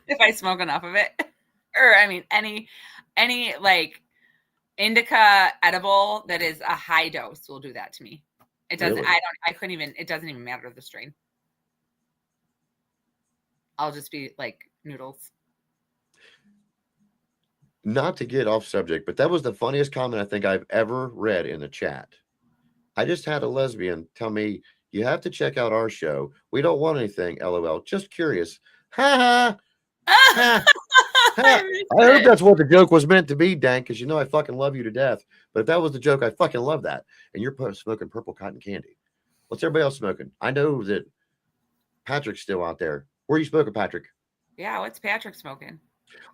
if I smoke enough of it. Or I mean any like indica edible that is a high dose will do that to me. It doesn't Really? I couldn't even it doesn't even matter the strain. I'll just be like noodles. Not to get off subject, but that was the funniest comment I think I've ever read in the chat. I just had a lesbian tell me, you have to check out our show. We don't want anything, LOL. Just curious. Ha ha. Ha. I Ha. missed I hope it. that's what the joke was meant to be, Dan, because you know I fucking love you to death. But if that was the joke, I fucking love that. And you're smoking purple cotton candy. What's everybody else smoking? I know that Patrick's still out there. Where are you smoking, Patrick? Yeah, what's Patrick smoking?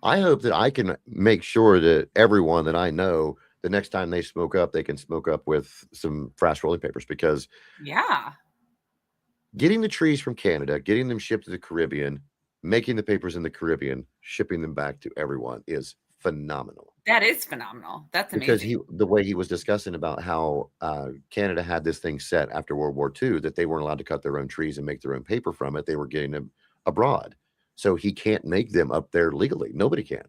I hope that I can make sure that everyone that I know, the next time they smoke up, they can smoke up with some Fast rolling papers, because Yeah. getting the trees from Canada, getting them shipped to the Caribbean, making the papers in the Caribbean, shipping them back to everyone is phenomenal. That is phenomenal. That's Because amazing. the way he was discussing about how Canada had this thing set after World War II that they weren't allowed to cut their own trees and make their own paper from it. They were getting them abroad. So he can't make them up there legally. Nobody can.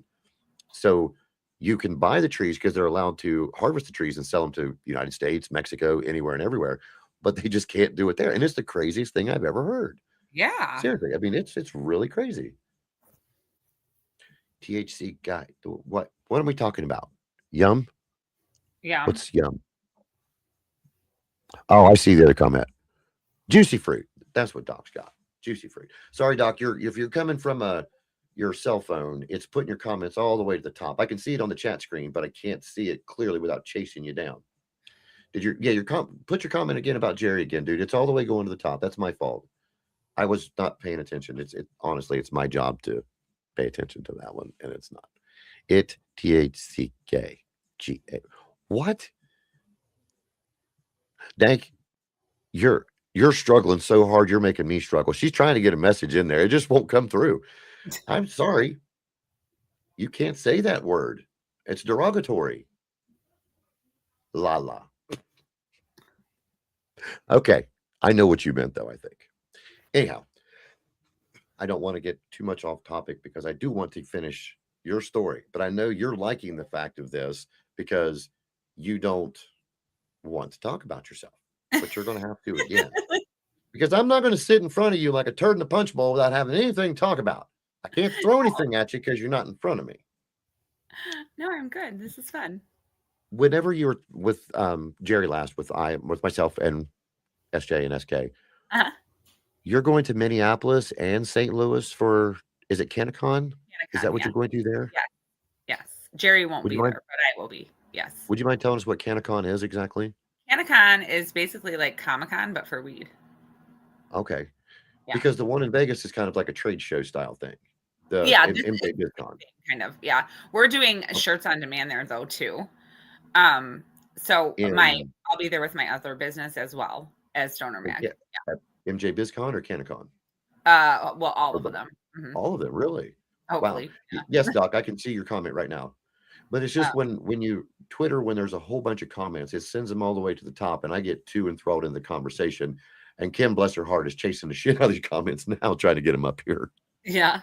So you can buy the trees because they're allowed to harvest the trees and sell them to the United States, Mexico, anywhere and everywhere, but they just can't do it there. And it's the craziest thing I've ever heard. Yeah. Seriously. I mean, it's really crazy. THC guy. What are we talking about? Yum? Yeah. What's yum? Oh, I see the other comment. Juicy fruit. That's what Doc's got. Juicy fruit. Sorry, Doc. If you're coming from your cell phone, it's putting your comments all the way to the top. I can see it on the chat screen, but I can't see it clearly without chasing you down. Put your comment again about Jerry again, dude. It's all the way going to the top. That's my fault. I was not paying attention. Honestly, it's my job to pay attention to that one, and it's not. It THCK. What? Dank, you're struggling so hard, you're making me struggle. She's trying to get a message in there. It just won't come through. I'm sorry. You can't say that word. It's derogatory. La la. Okay. I know what you meant, though, I think. Anyhow, I don't want to get too much off topic because I do want to finish your story, but I know you're liking the fact of this because you don't want to talk about yourself, but you're going to have to again. Because I'm not going to sit in front of you like a turd in a punch bowl without having anything to talk about. I can't throw anything at you because you're not in front of me. No, I'm good. This is fun. Whenever you were with Jerry last, with myself and SJ and SK, Uh-huh. you're going to Minneapolis and St. Louis for, is it CannaCon? Is that what yeah. you're going to do there? Yeah. Yes. Jerry won't Would be you mind- there, but I will be. Yes. Would you mind telling us what CannaCon is exactly? CannaCon is basically like Comic-Con, but for weed. Okay. Yeah. Because the one in Vegas is kind of like a trade show style thing. Yeah, MJ BizCon. kind of. Yeah. We're doing shirts on demand there though too. So I'll be there with my other business as well as Stoner Mag. Yeah. MJ BizCon or CannaCon? Well, all of them. Mm-hmm. All of them, really? Hopefully. Wow. Yeah. Yes, Doc, I can see your comment right now. But it's just when you Twitter, when there's a whole bunch of comments, it sends them all the way to the top, and I get too enthralled in the conversation. And Kim, bless her heart, is chasing the shit out of these comments now, trying to get them up here. Yeah.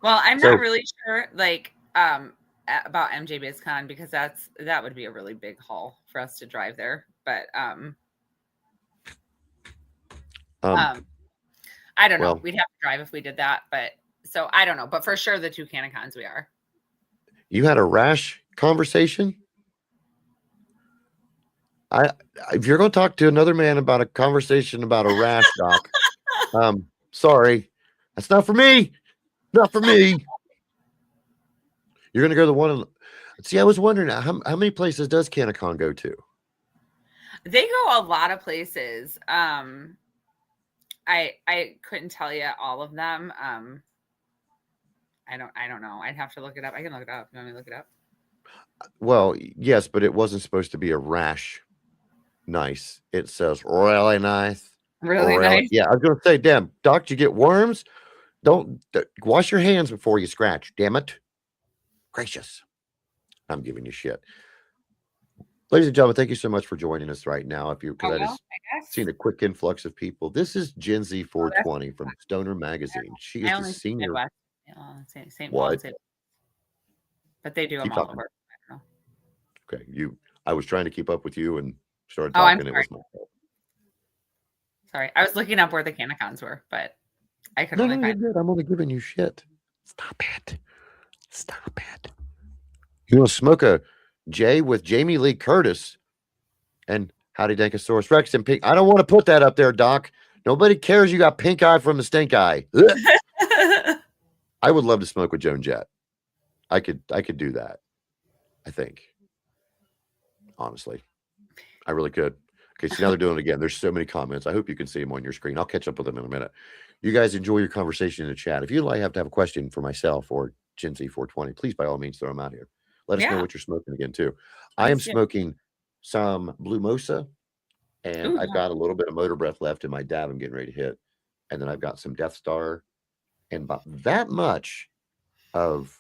Well, I'm not really sure, like, about MJ BizCon because that would be a really big haul for us to drive there. But I don't know. We'd have to drive if we did that, but so I don't know. But for sure, the two CannaCons we are. You had a rash conversation? If you're going to talk to another man about a conversation about a rash, Doc, sorry, that's not for me. Not for me. You're going to go to the one. See, I was wondering how many places does CannaCon go to? They go a lot of places. I couldn't tell you all of them. I don't know. I'd have to look it up. I can look it up. You want me to look it up? Well, yes, but it wasn't supposed to be a rash nice. It says really nice. Really nice. Yeah, I was gonna say, damn, Doc, did you get worms? Don't wash your hands before you scratch. Damn it. Gracious. I'm giving you shit. Ladies and gentlemen, thank you so much for joining us right now. If you because I just seen a quick influx of people. This is Gen Z 420 from Stoner Magazine. She is the senior. St. What? But they do them all over. I don't know. Okay, I was trying to keep up with you and started Oh, I'm talking. It sorry. was my fault. Sorry, I was looking up where the Canacons were, but I couldn't No, you're good. I'm only giving you shit. Stop it. Stop it. You want to smoke a J with Jamie Lee Curtis and Howdy Dankosaurus Rex and pink? I don't want to put that up there, Doc. Nobody cares you got pink eye from the stink eye. I would love to smoke with Joan Jett. I could do that. I think. Honestly. I really could. Okay, so now they're doing it again. There's so many comments. I hope you can see them on your screen. I'll catch up with them in a minute. You guys enjoy your conversation in the chat. If you'd like have a question for myself or Gen Z 420, please by all means throw them out here. Let us know what you're smoking again too. I am smoking some Blue Mosa, and I've got a little bit of Motor Breath left in my dab I'm getting ready to hit. And then I've got some Death Star and about that much of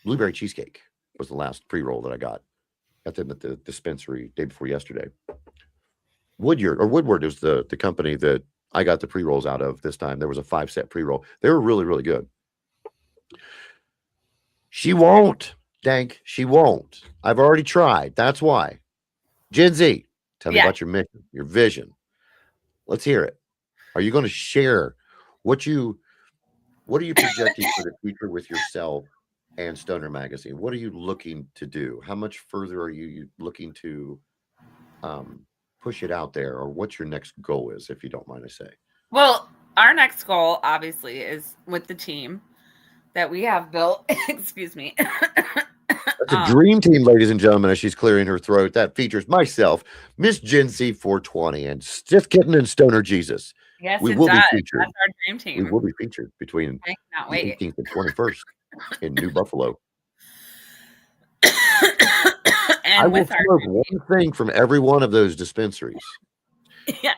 Blueberry Cheesecake was the last pre-roll that I got at the dispensary day before yesterday. Woodward is the company that I got the pre-rolls out of this time. There was a 5-set pre-roll. They were really, really good. She won't, Dank. She won't. I've already tried. That's why. Gen Z, tell me about your mission, your vision. Let's hear it. Are you going to share what are you projecting for the future with yourself and Stoner Magazine? What are you looking to do? How much further are you looking to push it out there, or what's your next goal is, if you don't mind I say? Well, our next goal obviously is with the team that we have built. Excuse me. That's a dream team, ladies and gentlemen, as she's clearing her throat. That features myself, Miss Gen Z 420, and Stiff Kitten and Stoner Jesus. Yes, we will be featured. That's our dream team. We will be featured between the 18th and 21st in New Buffalo. And I will smoke one thing from every one of those dispensaries.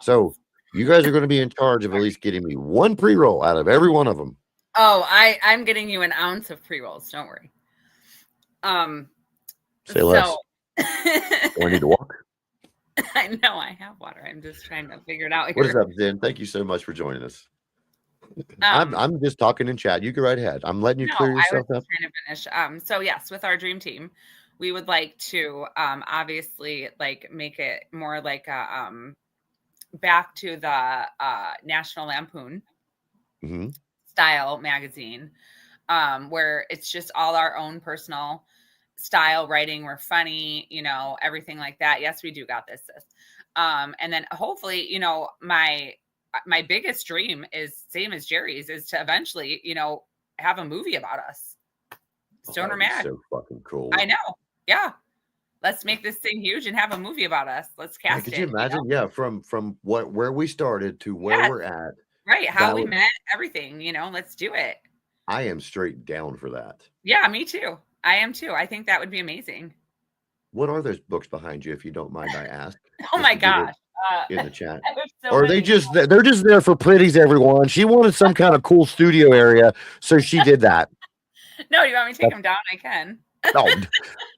So you guys are going to be in charge of at least getting me one pre-roll out of every one of them. Oh, I'm getting you an ounce of pre-rolls. Don't worry. Say less. Do I need to walk? I know I have water. I'm just trying to figure it out here. What is up, Zen? Thank you so much for joining us. I'm just talking in chat. You go right ahead. I'm letting you clear yourself up. Trying to finish. So yes, with our dream team, we would like to obviously like make it more like a back to the National Lampoon style magazine, where it's just all our own personal style writing. We're funny, everything like that. Yes, we do got this. And then hopefully, my biggest dream is same as Jerry's, is to eventually, have a movie about us. Stoner Mag. So fucking cool. I know. Yeah. Let's make this thing huge and have a movie about us. Let's cast it. Could you imagine? Yeah. From where we started to where we're at. Right. How we met, everything, let's do it. I am straight down for that. Yeah, me too. I am too. I think that would be amazing. What are those books behind you, if you don't mind I ask? Oh my gosh. In the chat. Or are they they're just there for pretties, everyone? She wanted some kind of cool studio area, so she did that. No, you want me to take them down? I can. No.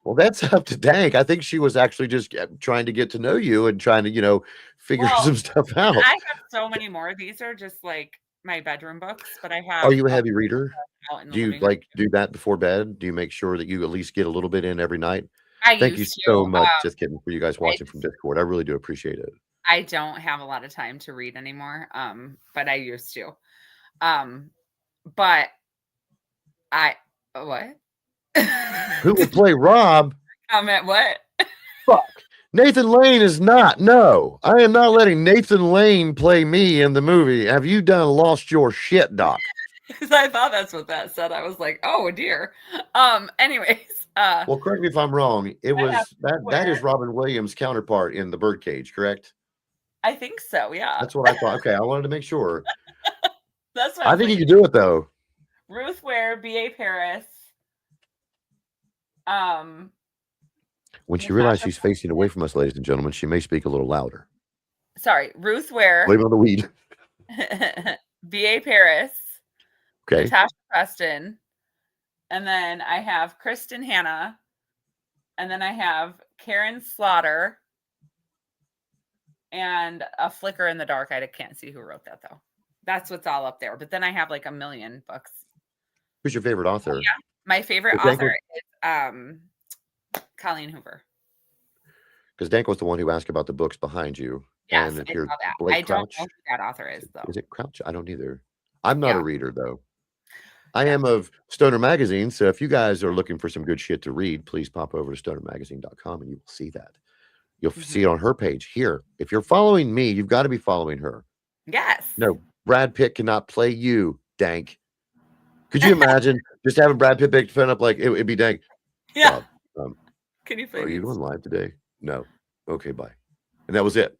Well, that's up to Dank. I think she was actually just trying to get to know you and trying to, figure some stuff out. I have so many more. These are just like my bedroom books, but I have. Are you a heavy reader? Do you do that before bed? Do you make sure that you at least get a little bit in every night? Thank you so much, just kidding, for you guys watching from Discord. I really do appreciate it. I don't have a lot of time to read anymore, but I used to. But what? Who would play Rob? Comment what? Fuck. Nathan Lane is not. No, I am not letting Nathan Lane play me in the movie. Have you lost your shit, Doc? Because I thought that's what that said. I was like, oh dear. Anyways, Well, correct me if I'm wrong. It I have was that is Robin Williams' counterpart in The Birdcage, correct? I think so. Yeah, That's what I thought. Okay, I wanted to make sure. that's what I I was think like. he could do it though. Ruth Ware, B.A. Paris. Um, When she Natasha. realized she's facing away from us, ladies and gentlemen, she may speak a little louder. Sorry, Ruth Ware. Blame it on the weed. B.A. Paris. Okay. Natasha Preston. And then I have Kristen Hanna. And then I have Karen Slaughter. And A Flicker in the Dark. I can't see who wrote that though. That's what's all up there. But then I have like a million books. Who's your favorite author? Yeah. My favorite author is Colleen Hoover. Because Dank was the one who asked about the books behind you. Yes, and I here, saw that. Blake I don't Crouch. know who that author is though. Is it Crouch? I don't either. I'm not a reader though. I am of Stoner Magazine. So if you guys are looking for some good shit to read, please pop over to stonermagazine.com and you will see that. You'll see it on her page here. If you're following me, you've got to be following her. Yes. No, Brad Pitt cannot play you, Dank. Could you imagine just having Brad Pitt picked up like it'd be Dank? Yeah. Can you play? Are you going live today? No. Okay, bye. And that was it.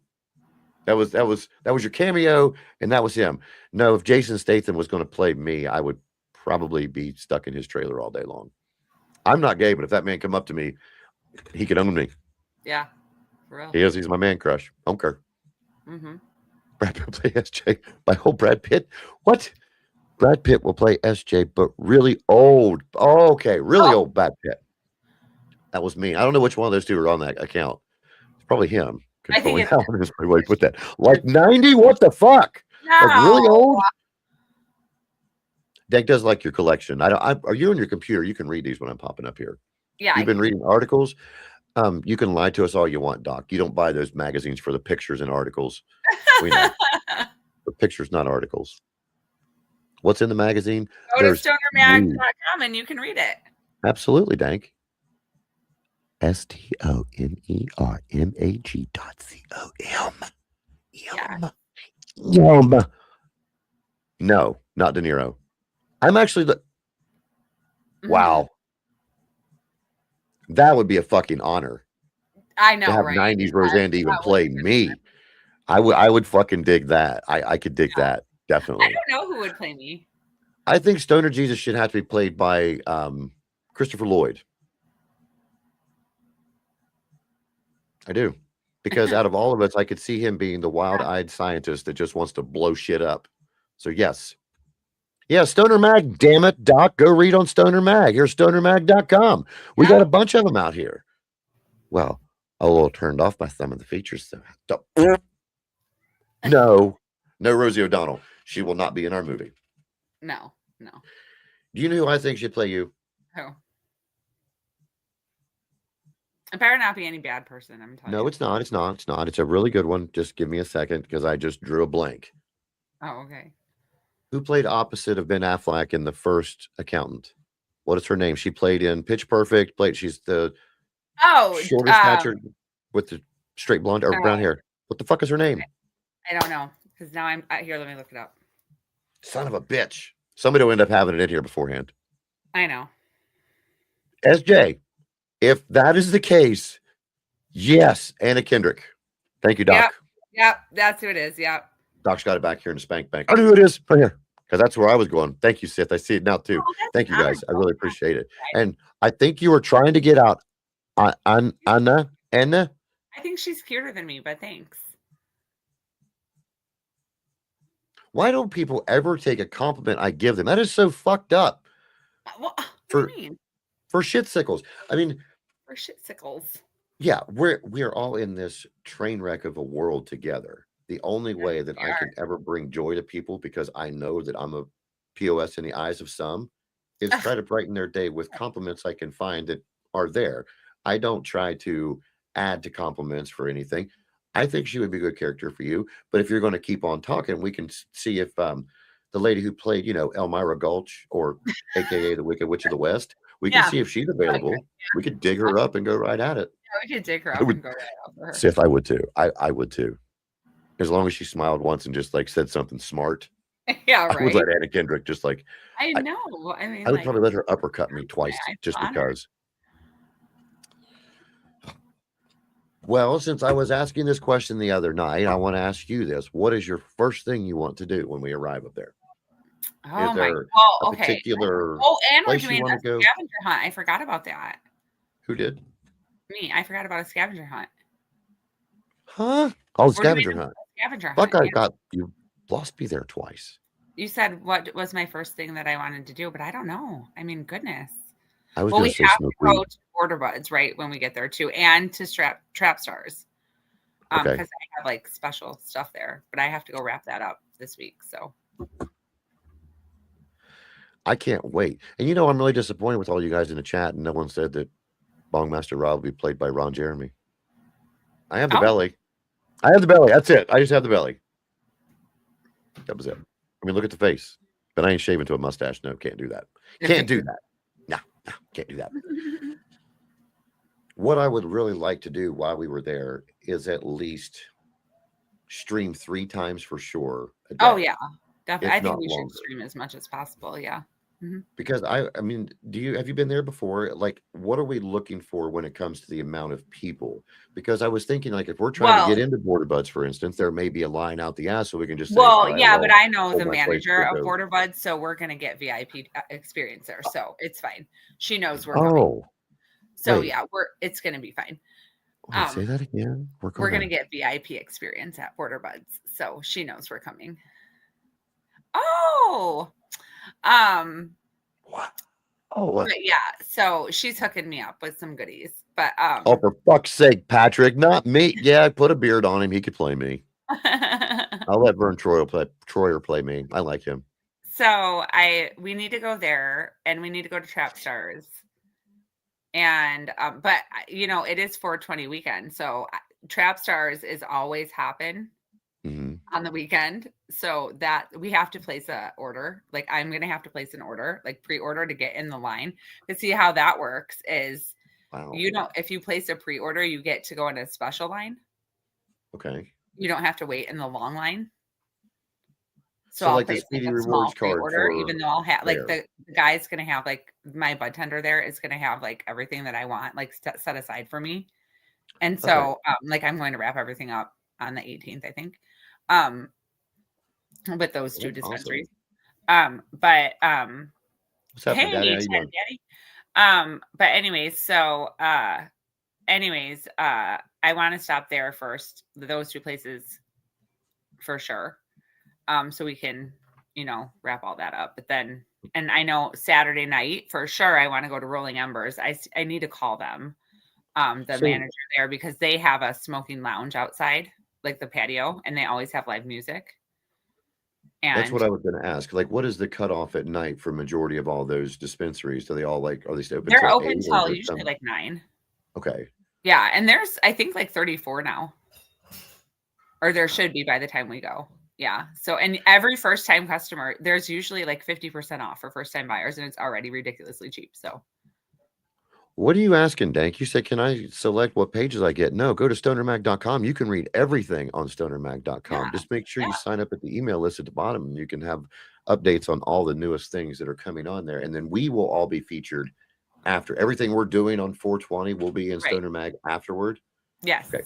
That was your cameo, and that was him. No, if Jason Statham was going to play me, I would probably be stuck in his trailer all day long. I'm not gay, but if that man come up to me, he could own me. Yeah, for real. He is. He's my man crush. I don't care. Mm-hmm. Brad Pitt will play SJ. My whole Brad Pitt. What? Brad Pitt will play SJ, but really old. Oh, okay, really old Brad Pitt. That was me. I don't know which one of those two are on that account. It's probably him. I think it's the way to put that. Like 90? What the fuck? no. Like really old? Dank does like your collection. Are you on your computer? You can read these when I'm popping up here. Yeah. You've been reading articles. You can lie to us all you want, Doc. You don't buy those magazines for the pictures and articles. We know. The pictures, not articles. What's in the magazine? Go to stonermag.com and you can read it. Absolutely, Dank. STONERMAG.com. No, not De Niro. I'm actually wow. That would be a fucking honor. I know, to have right? 90s Roseanne to even play me. I would fucking dig that. I could dig that, definitely. I don't know who would play me. I think Stoner Jesus should have to be played by Christopher Lloyd. I do. Because out of all of us, I could see him being the wild-eyed scientist that just wants to blow shit up. So yes. Yeah, Stoner Mag, damn it, Doc. Go read on Stoner Mag. Here's stonermag.com. We got a bunch of them out here. Well, a little turned off by some of the features. So no Rosie O'Donnell. She will not be in our movie. No. Do you know who I think should play you? Who? It better not be any bad person. I'm telling you. No, it's not. It's not. It's not. It's a really good one. Just give me a second because I just drew a blank. Oh, okay. Who played opposite of Ben Affleck in The First Accountant? What is her name? She played in Pitch Perfect. She's the shortest stature with the straight blonde or brown hair. What the fuck is her name? I don't know because now I'm here. Let me look it up. Son of a bitch. Somebody will end up having it in here beforehand. I know. SJ, if that is the case, yes, Anna Kendrick. Thank you, Doc. Yep, that's who it is. Yep. Doc's got it back here in the spank bank. I know who it is right here because that's where I was going. Thank you, Sith. I see it now too. Thank you, guys. I really appreciate it. And I think you were trying to get out Anna. I think she's cuter than me, but thanks. Why don't people ever take a compliment I give them? That is so fucked up. What do you mean? For shitsickles. I mean, for shitsickles. Yeah, we're all in this train wreck of a world together. The only way that I can ever bring joy to people, because I know that I'm a POS in the eyes of some, is try to brighten their day with compliments I can find that are there. I don't try to add to compliments for anything. I think she would be a good character for you. But if you're going to keep on talking, we can see if the lady who played, Elmira Gulch, or AKA the Wicked Witch of the West, we can see if she's available. We could dig her up and go right at it. Yeah, we could dig her up and go right after her. Sif, I would too. I would too. As long as she smiled once and just said something smart. Yeah, right. I would let Anna Kendrick I know. I mean, I would probably let her uppercut me twice just honor. because. Well, since I was asking this question the other night, I want to ask you this. What is your first thing you want to do when we arrive up there? Is Oh my. there Well, a okay. particular Oh, and we're place you doing want a to go? scavenger hunt. I forgot about that. Who did? Me, I forgot about a scavenger hunt. Huh? Oh, the We're doing scavenger a hunt. scavenger Fuck, hunt. I Yeah. got you lost me there twice. You said what was my first thing that I wanted to do, but I don't know. I mean, goodness. I was Well, going we to say have to smoke go weed. to Border Buds, right, when we get there too, and to Trap Stars. Okay. Because I have like special stuff there, but I have to go wrap that up this week. So I can't wait. And you know, I'm really disappointed with all you guys in the chat, and no one said that Bongmaster Rob will be played by Ron Jeremy. I have the oh, belly. I have the belly. That's it. I just have the belly. That was it. I mean, look at the face. But I ain't shaving to a mustache. No, can't do that. Can't do that. No, can't do that. What I would really like to do while we were there is at least stream 3 times for sure a day. Oh yeah, definitely. If I think not we should longer. stream as much as possible. Yeah. Because I mean, have you been there before? Like, what are we looking for when it comes to the amount of people? Because I was thinking, like, if we're trying to Well, get into Border Buds, for instance, there may be a line out the ass, so we can just say, well, all right, yeah, but well, I know hold the my place, manager we'll of go. Border Buds, so we're gonna get VIP experience there. So it's fine. She knows we're coming. Oh, So wait, yeah, it's gonna be fine. wait, say that again. We're gonna get VIP experience at Border Buds, so she knows we're coming. Oh, What? Oh, what? but yeah, so she's hooking me up with some goodies. But Oh, for fuck's sake, Patrick, not me. Yeah, put a beard on him. He could play me. I'll let Vern Troyer play me. I like him. So we need to go there, and we need to go to Trap Stars. And but you know, it is 420 weekend, so Trap Stars is always happen on the weekend, so that we have to place a order. Like I'm gonna have to place an order, like pre-order, to get in the line. To see how that works is, Wow. you know, if you place a pre-order, you get to go in a special line. Okay. You don't have to wait in the long line. So So I'll like the place like Speedy a small Rewards card pre-order, even for though I'll have like there. the guy's gonna have like my bud tender there is gonna have like everything that I want like set aside for me. And Okay. so like I'm going to wrap everything up on the 18th, I think. Um with those two That's awesome. dispensaries. What's happening, Hey, Daddy? How you Ted doing? Daddy. But anyways, so I want to stop there first, those two places for sure. So we can, you know, wrap all that up. But then, and I know Saturday night for sure I want to go to Rolling Embers. I need to call them, the So manager there, because they have a smoking lounge outside, like the patio, and they always have live music. that's what And I was going to ask. Like, what is the cutoff at night for majority of all those dispensaries? Do they all like, are they still open they're till open 8 or is till there usually some? like 9. Okay. Yeah, and there's I think like 34 now. Or there should be by the time we go. Yeah. So, and every first time customer, there's usually like 50% off for first time buyers, and it's already ridiculously cheap. So, What are you asking, Dank? You said, can I select what pages I get? No, go to stonermag.com. You can read everything on stonermag.com. yeah. Just make sure Yeah. you sign up at the email list at the bottom and you can have updates on all the newest things that are coming on there. And then we will all be featured after everything we're doing on 420 will be in Right. Stoner Mag afterward. Yes. Okay.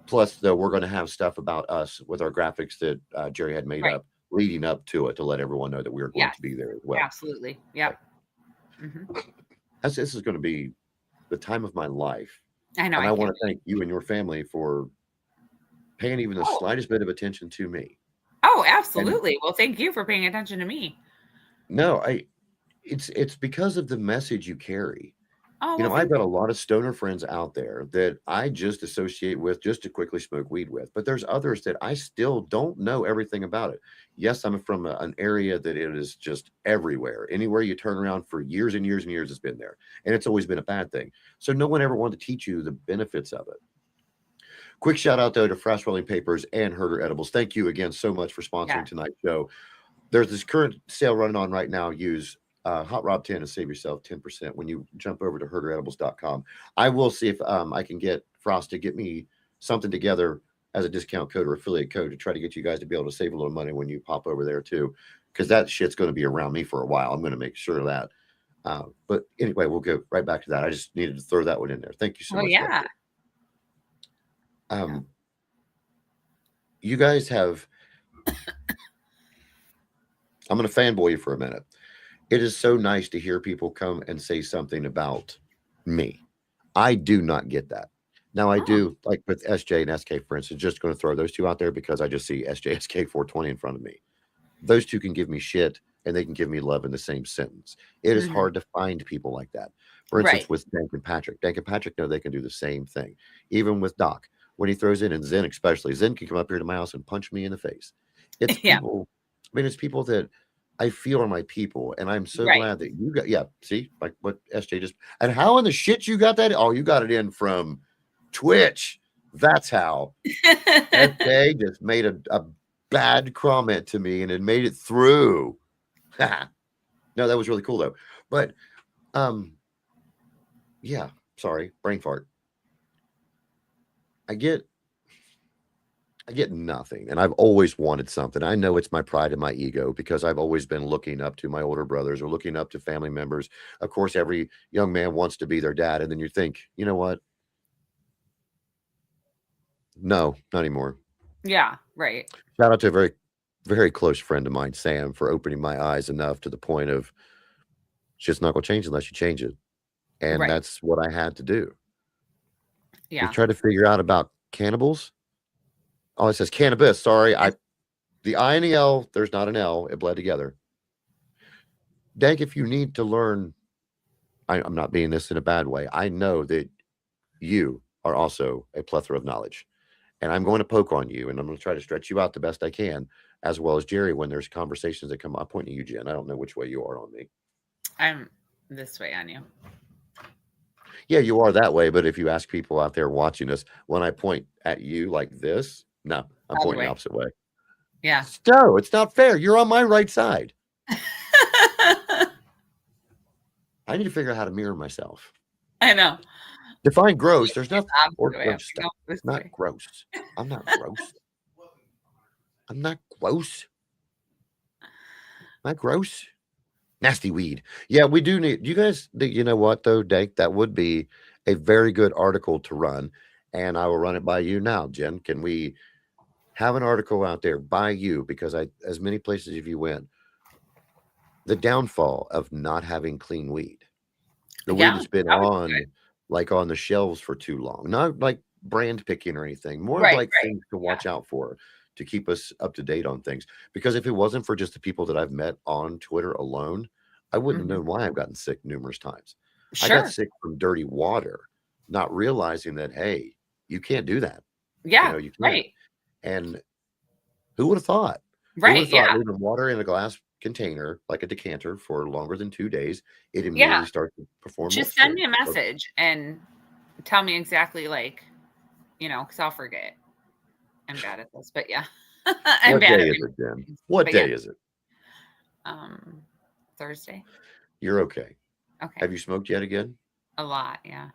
Plus, though, we're going to have stuff about us with our graphics that Jerry had made Right. up leading up to it to let everyone know that we are going Yes. to be there as well. Absolutely. Yep. This is going to be the time of my life. I know. And I can't want wait. to thank you and your family for paying even the Oh. slightest bit of attention to me. Oh, absolutely. Well, thank you for paying attention to me. No, it's because of the message you carry. Oh, You well, know, I've thank got you. a lot of stoner friends out there that I just associate with just to quickly smoke weed with, but there's others that I still don't know everything about it. Yes, I'm from an area that it is just everywhere. Anywhere you turn around for years and years and years, it's been there. And it's always been a bad thing. So no one ever wanted to teach you the benefits of it. Quick shout out, though, to Frost Rolling Papers and Herder Edibles. Thank you again so much for sponsoring Yeah. tonight's show. There's this current sale running on right now. Use Hot Rob 10 and save yourself 10% when you jump over to herderedibles.com. I will see if I can get Frost to get me something together as a discount code or affiliate code to try to get you guys to be able to save a little money when you pop over there too, because that shit's going to be around me for a while. I'm going to make sure of that. But anyway, we'll go right back to that. I just needed to throw that one in there. Thank you so Oh, much. yeah. Um, you guys have, I'm going to fanboy you for a minute. It is so nice to hear people come and say something about me. I do not get that. Now I Oh, do, like with SJ and SK, for instance, just going to throw those two out there because I just see SJ, SK 420 in front of me. Those two can give me shit and they can give me love in the same sentence. It is mhm. hard to find people like that. For Right. instance, with Dank and Patrick. Dank and Patrick know they can do the same thing. Even with Doc, when he throws in, and Zen especially, Zen can come up here to my house and punch me in the face. It's Yeah. people, I mean, it's people that I feel are my people. And I'm so Right. glad that you got, yeah, see, like what SJ just, and how in the shit you got that? Oh, you got it in from Twitch. That's how. SJ just made a bad comment to me and it made it through. No, that was really cool though. But yeah, sorry, brain fart. I get nothing. And I've always wanted something. I know it's my pride and my ego because I've always been looking up to my older brothers or looking up to family members. Of course, every young man wants to be their dad. And then you think, you know what? No, not anymore. Yeah. Right. Shout out to a very, very close friend of mine, Sam, for opening my eyes enough to the point of it's just not going to change unless you change it. And Right. that's what I had to do. You Yeah. try to figure out about cannibals. Oh, it says cannabis. Sorry. The I and the L, there's not an L. It bled together. Dank, if you need to learn, I'm not being this in a bad way. I know that you are also a plethora of knowledge. And I'm going to poke on you and I'm going to try to stretch you out the best I can, as well as Jerry when there's conversations that come up. I'm pointing at you, Jen. I don't know which way you are on me. I'm this way on you. Yeah, you are that way. But if you ask people out there watching us, when I point at you like this, no, I'm Other pointing way. the opposite way. Yeah. No, it's not fair. You're on my right side. I need to figure out how to mirror myself. I know. Define gross. There's nothing. Or Opposite way. gross stuff. This It's not way. gross. I'm not gross. I'm not gross. Not gross. Nasty weed. Yeah, we do need you guys. You know what though, Dake? That would be a very good article to run, and I will run it by you now, Jen. Can we have an article out there by you? Because as many places as you went, the downfall of not having clean weed. The weed Yeah. has been That was on good. like on the shelves for too long. Not like brand picking or anything. More of Right. like Right. things to watch out for to keep us up to date on things. Because if it wasn't for just the people that I've met on Twitter alone, I wouldn't have Mhm. known why I've gotten sick numerous times. I Sure. got sick from dirty water, not realizing that, hey, you can't do that. You Yeah. know, you can't. Right. And who would have thought? Who would Right. have thought Yeah. leaving water in a glass container, like a decanter, for longer than 2 days, it Yeah. immediately starts to perform Just multiple. send me a message and tell me exactly, like, because I'll forget. I'm bad at this, but yeah. I'm What bad day at is it, Jen? What but day yeah. is it? Thursday. You're okay. Okay. Have you smoked yet again? A lot. Yeah.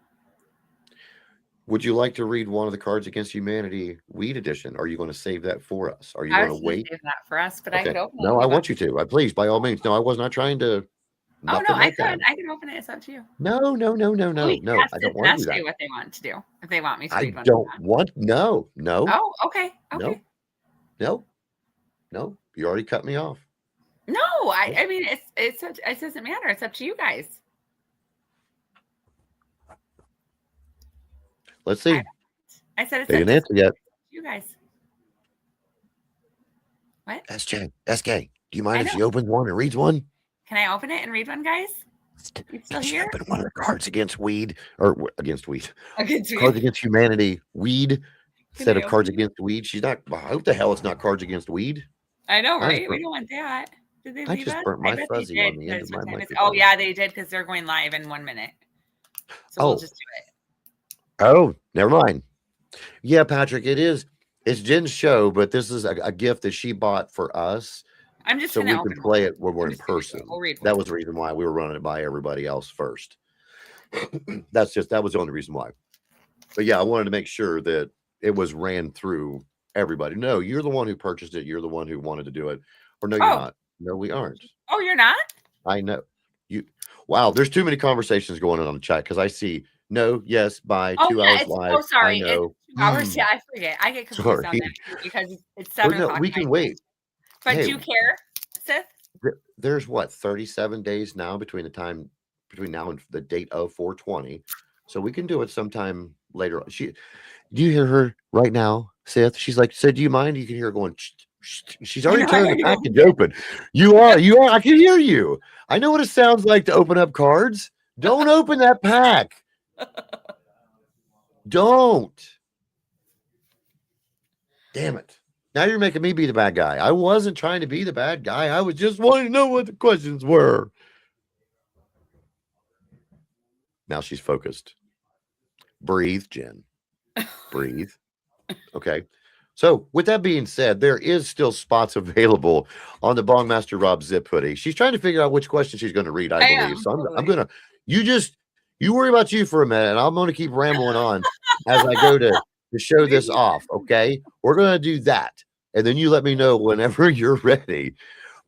Would you like to read one of the Cards Against Humanity Weed Edition? Are you going to save that for us? Are you I going was to gonna wait? save that for us, but I Okay. could open it. No, if I you want you to. Please, by all means. No, I was not trying to. Oh Nothing no, I like that. could. I can open it. It's up to you. No. Oh, you No. can I ask don't want to do that. what they want to do. If they want me to I read one. don't want. No. Oh, okay. Okay. No. You already cut me off. No, I mean it doesn't matter. It's up to you guys. Let's see. I said it's They up didn't answer yet. to you guys. What? SJ, SK, do you mind I if she know. opens one and reads one? Can I open it and read one, guys? You still Can she here? open one of the Cards Against Weed or against weed? Against Cards me. Against Humanity Weed instead I of Cards open it? Against Weed. She's not. I hope the hell it's not Cards Against Weed. I know, I just right? We burnt, don't want that. Did they I leave just us? burnt I my bet they fuzzy on did. the end Because of my what time is? microphone. Oh yeah, they did because they're going live in 1 minute. So we'll Oh, just do it. oh, never mind. Yeah, Patrick, it is. It's Jen's show, but this is a gift that she bought for us I'm just so gonna we open can one. play it when we're I'm in just gonna do it. person. We'll read That one. was the reason why we were running it by everybody else first. That was the only reason why. But yeah, I wanted to make sure that it was ran through everybody. No, you're the one who purchased it. You're the one who wanted to do it. Or no, you're Oh, not. No, we aren't. oh, you're not? I know. You. Wow, there's too many conversations going on the chat because I see No, yes, by Oh 2 yeah, hours it's live. I sorry. It's know. 2 hours. Yeah, I forget. I get confused on Sorry. that too because it's But 7 no, o'clock we my can time. wait. But Hey, do you care, Sith? there's what, 37 days now between now and the date of 420. So we can do it sometime later. Do you hear her right now, Seth? She's like, so do you mind? You can hear her going, "Shh, shh." She's I already know. I turned gotta the go. package open. You are. I can hear you. I know what it sounds like to open up cards. Don't open that pack. Don't. Damn it. Now you're making me be the bad guy. I wasn't trying to be the bad guy. I was just wanting to know what the questions were. Now she's focused. Breathe, Jen. Breathe. Okay. So, with that being said, there is still spots available on the Bongmaster Rob Zip hoodie. She's trying to figure out which question she's going to read, I believe. am So, I'm totally. going to, you worry about you for a minute, and I'm going to keep rambling on as I go to show this off. Okay. We're going to do that. And then you let me know whenever you're ready.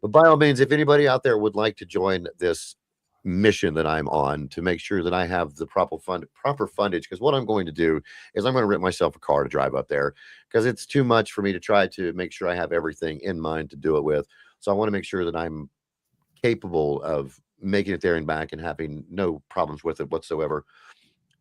But by all means, if anybody out there would like to join this mission that I'm on to make sure that I have the proper fundage, because what I'm going to do is I'm going to rent myself a car to drive up there because it's too much for me to try to make sure I have everything in mind to do it with. So I want to make sure that I'm capable of making it there and back and having no problems with it whatsoever.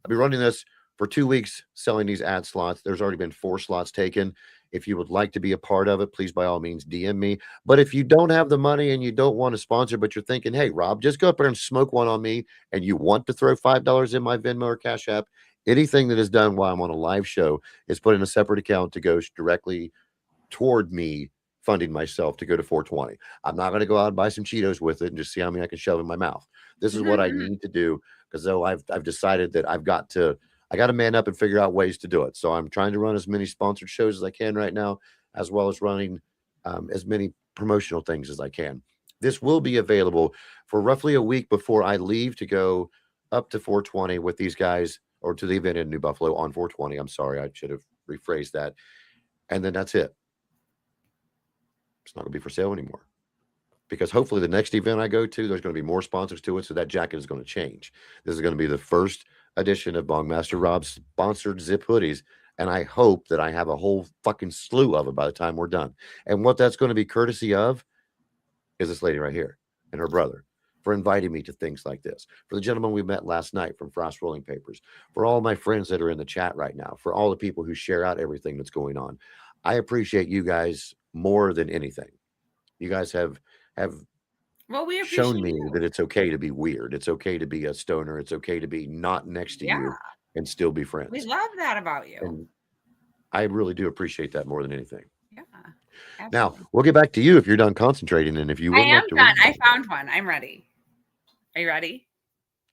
I'll be running this for 2 weeks, selling these ad slots. There's already been 4 slots taken. If you would like to be a part of it, please by all means DM me. But if you don't have the money and you don't want to sponsor, but you're thinking, hey, Rob, just go up there and smoke one on me, and you want to throw $5 in my Venmo or Cash App, anything that is done while I'm on a live show is put in a separate account to go directly toward me funding myself to go to 420. I'm not going to go out and buy some Cheetos with it and just see how many I can shove in my mouth. This is what I need to do because though I've decided that I got to man up and figure out ways to do it. So I'm trying to run as many sponsored shows as I can right now, as well as running as many promotional things as I can. This will be available for roughly a week before I leave to go up to 420 with these guys, or to the event in New Buffalo on 420. I'm sorry, I should have rephrased that. And then that's it. It's not going to be for sale anymore because hopefully the next event I go to, there's going to be more sponsors to it. So that jacket is going to change. This is going to be the first edition of Bongmaster Rob's sponsored zip hoodies. And I hope that I have a whole fucking slew of it by the time we're done. And what that's going to be courtesy of is this lady right here and her brother for inviting me to things like this. For the gentleman we met last night from Frost Rolling Papers, for all my friends that are in the chat right now, for all the people who share out everything that's going on. I appreciate you guys more than anything. You guys have Well, we shown appreciate me you. that it's okay to be weird. It's okay to be a stoner. It's okay to be not next to you Yeah. and still be We friends. love that about you. And I really do appreciate that more than anything. Yeah. Now, Absolutely. we'll get back to you if you're done concentrating and if you I would am like to done. read I something. found one. I'm ready. Are you ready?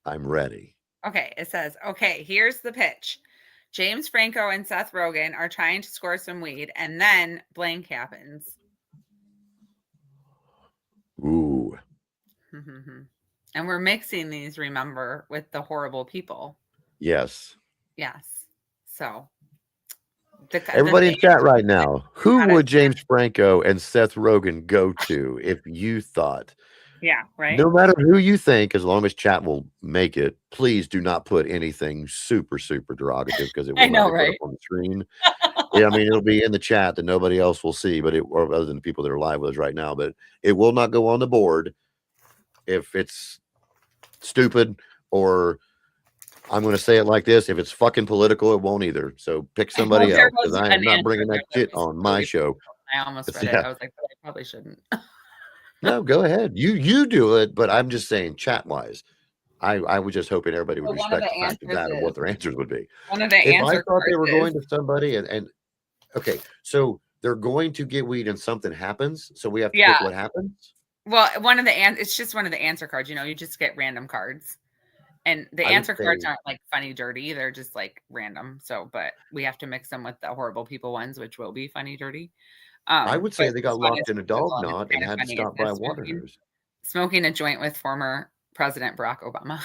I'm ready. Okay. It says, okay, here's the pitch. James Franco and Seth Rogen are trying to score some weed, and then blank happens. Ooh. And we're mixing these, remember, with the horrible people. Yes. Yes. So everybody in chat right now, who would James Franco and Seth Rogen go to if you thought? Yeah, right. No matter who you think, as long as chat will make it, please do not put anything super, super derogative because it will not be put up on the screen. Yeah, I mean, it'll be in the chat that nobody else will see, but or other than the people that are live with us right now, but it will not go on the board if it's stupid, or I'm going to say it like this: if it's fucking political, it won't either. So pick somebody else because I am not bringing that shit on my show. I almost read it. I was like, but I probably shouldn't. No, go ahead. You do it, but I'm just saying, chat wise, I was just hoping everybody would respect the fact of that and what their answers would be. One of the if I thought they were going to somebody and okay, so they're going to get weed and something happens, so we have to pick what happens. Well, it's just one of the answer cards. You know, you just get random cards, and the answer cards aren't like funny, dirty. They're just like random. So, but we have to mix them with the horrible people ones, which will be funny, dirty. I would say they got locked in a dog knot and had to stop by a water hose. Smoking a joint with former President Barack Obama.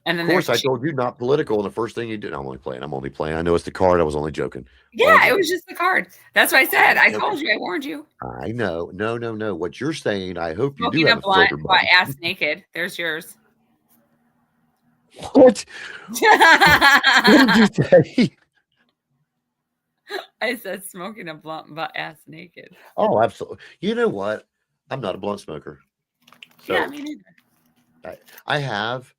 And then of course, I told you not political, and the first thing you did, I'm only playing. I know it's the card. I was only joking. Yeah, it was just the card. That's what I said. I told you. I warned you. I know. No. What you're saying, I hope you Smoking do have a filter button. ass naked. There's yours. What? What did you say? I said smoking a blunt butt ass naked. Oh, absolutely. You know what? I'm not a blunt smoker. Yeah, So me neither. I have.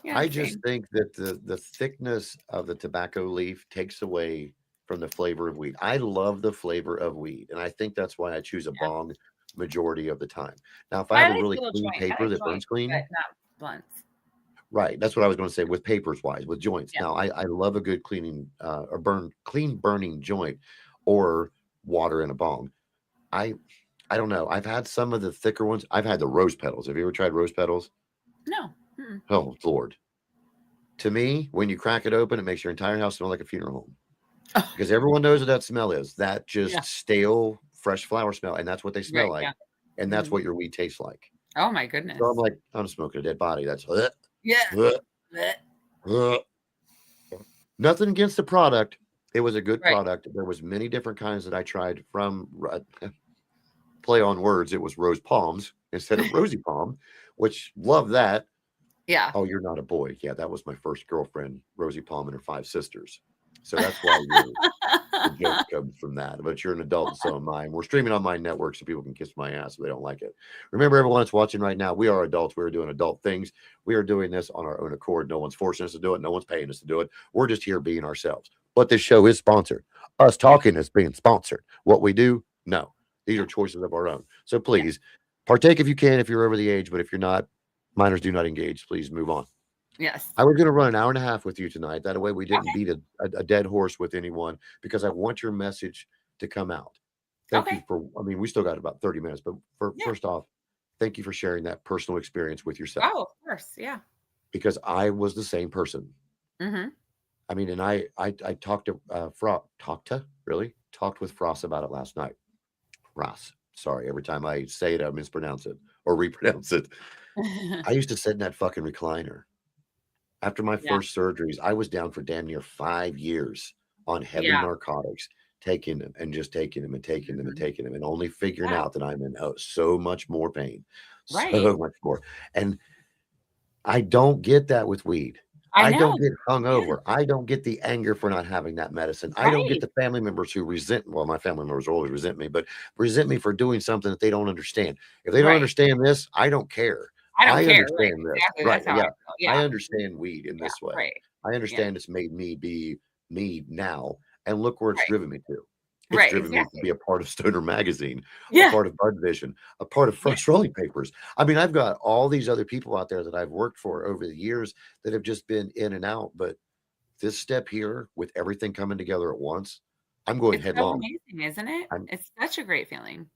Yeah, I just same. think that the thickness of the tobacco leaf takes away from the flavor of weed. I love the flavor of weed, and I think that's why I choose a Yeah. bong majority of the time. Now, if I I have a like really little clean joint. I paper like that burns joints, but clean, not blunts. right? That's what I was going to say with papers wise, with joints. Yeah. Now, I love a good cleaning or clean burning joint or water in a bong. I I don't know. I've had some of the thicker ones. I've had the rose petals. Have you ever tried rose petals? No. Mm-mm. Oh Lord. To me, when you crack it open, it makes your entire house smell like a funeral home. Oh, Because everyone knows what that smell is. That yeah. just stale, fresh flower smell, and that's what they smell Right. like, Yeah. and that's Mhm. what your weed tastes like. Oh my So I'm goodness. like, I'm smoking a dead body. That's Yeah. uh, Blech. uh. Nothing against the product. It was a good Right. product. There was many different kinds that I tried from play on words. It was rose palms instead of rosy palm, which love that. Yeah. Oh, you're not a boy. Yeah, that was my first girlfriend, Rosie Palm and her 5 sisters. So that's why the joke comes from that. But you're an adult and so am I. And we're streaming on my network so people can kiss my ass if they don't like it. Remember, everyone that's watching right now, we are adults. We're doing adult things. We are doing this on our own accord. No one's forcing us to do it. No one's paying us to do it. We're just here being ourselves. But this show is sponsored. Us Yeah. talking is being sponsored. What we do, no. These are choices of our own. So please partake if you can, if you're over the age. But if you're not, minors do not engage. Please move on. Yes. I was going to run an hour and a half with you tonight. That way we didn't Okay. beat a dead horse with anyone because I want your message to come out. Thank you Okay. for, I mean, we still got about 30 minutes, but Yeah. first off, thank you for sharing that personal experience with yourself Oh, of course. Yeah. because I was the same person. Mm-hmm. I mean, and I talked to talked with Frost about it last night. Ross, sorry, every time I say it, I mispronounce it or repronounce it. I used to sit in that fucking recliner. After my Yeah. first surgeries, I was down for damn near 5 years on heavy Yeah. narcotics, taking them and just taking them and taking them and Mhm. taking them and only figuring Yeah. out that I'm in, so much more pain, Right. so much more, and I don't get that with weed. I I know. don't get Yeah. hungover. I don't get the anger for not having that medicine. I don't get Right. the family members who resent well, my family members always resent me, but resent me for doing something that they don't understand. If they don't Right. understand this, I don't care. I don't I care. Right. understand this. Exactly. Right, That's how I yeah. feel. I Yeah. understand weed in Yeah. this way. Right. I Yeah. understand it's made me be me now, and look where it's Right. driven me to. It's Right. driven me to Exactly. be a part of Stoner Magazine, a Yeah. part of Bud Vision, a part of Yeah. Frost Rolling Papers. I mean, I've got all these other people out there that I've worked for over the years that have just been in and out. But this step here, with everything coming together at once, I'm going It's so headlong. amazing, isn't it? I'm It's such a great feeling.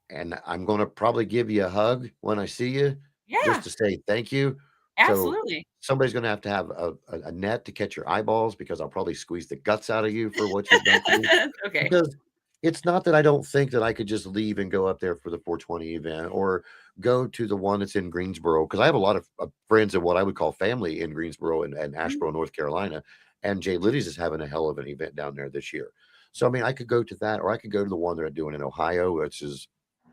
and I'm going to probably give you a hug when I see you, just Yeah. to say thank you. So Absolutely. somebody's going to have a net to catch your eyeballs because I'll probably squeeze the guts out of you for what you've done for me. It's okay. Because it's not that I don't think that I could just leave and go up there for the 420 event or go to the one that's in Greensboro because I have a lot of friends and what I would call family in Greensboro and Mhm. Asheboro, North Carolina. And Jay Liddy's is having a hell of an event down there this year. So, I mean, I could go to that or I could go to the one they're doing in Ohio, which is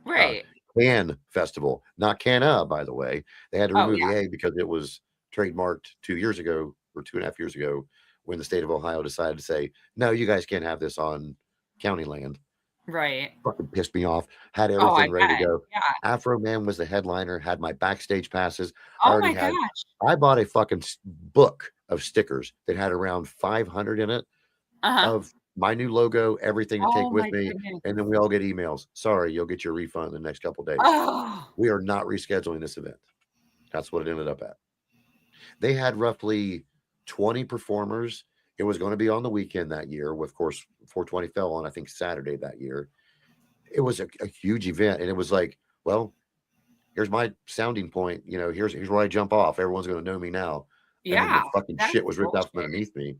uh, Right. Can Festival, not Canna, by the way. They had to Oh, remove yeah. the A because it was trademarked 2 years ago or 2.5 years ago when the state of Ohio decided to say, no, you guys can't have this on county land. Right. Fucking pissed me off. Had Oh, I everything ready to bet. go. Yeah. Afro Man was the headliner, had my backstage passes. Oh my gosh. I bought a fucking book of stickers that had around 500 in it Uh-huh. of my new logo, everything to take Oh with my me. goodness. And then we all get emails. Sorry, you'll get your refund in the next couple days. Oh. We are not rescheduling this event. That's what it ended up at. They had roughly 20 performers. It was going to be on the weekend that year. Of course, 420 fell on, I think, Saturday that year. It was a huge event. And it was like, well, here's my sounding point. You know, here's where I jump off. Everyone's going to know me now. And then the Yeah. fucking That's shit was ripped out from bullshit. underneath me.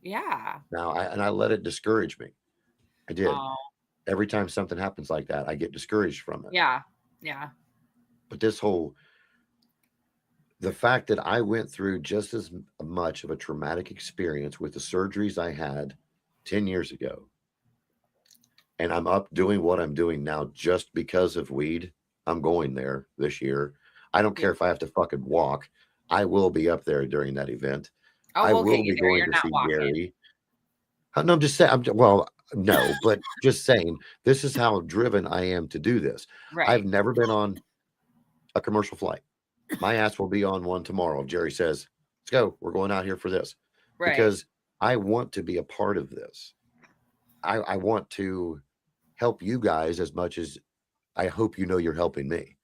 Yeah. Now, I let it discourage me. I did. Oh, Every time something happens like that, I get discouraged from it. yeah. Yeah. But the fact that I went through just as much of a traumatic experience with the surgeries I had 10 years ago, and I'm up doing what I'm doing now just because of weed. I'm going there this year. I don't Yeah. care if I have to fucking walk. I will be up there during that event. Oh, I we'll get will you be there. going You're to not see walking. Gary. No, I'm just saying. Well, no, but just saying. This is how driven I am to do this. I've Right. never been on a commercial flight. My ass will be on one tomorrow. Jerry says, "Let's go. We're going out here for this," Right. because I want to be a part of this. I want to help you guys as much as I hope you know you're helping me.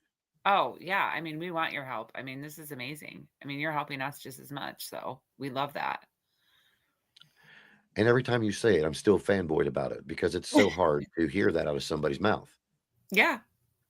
Oh, yeah. I mean, we want your help. I mean, this is amazing. I mean, you're helping us just as much. So we love that. And every time you say it, I'm still fanboyed about it because it's so hard to hear that out of somebody's mouth. Yeah.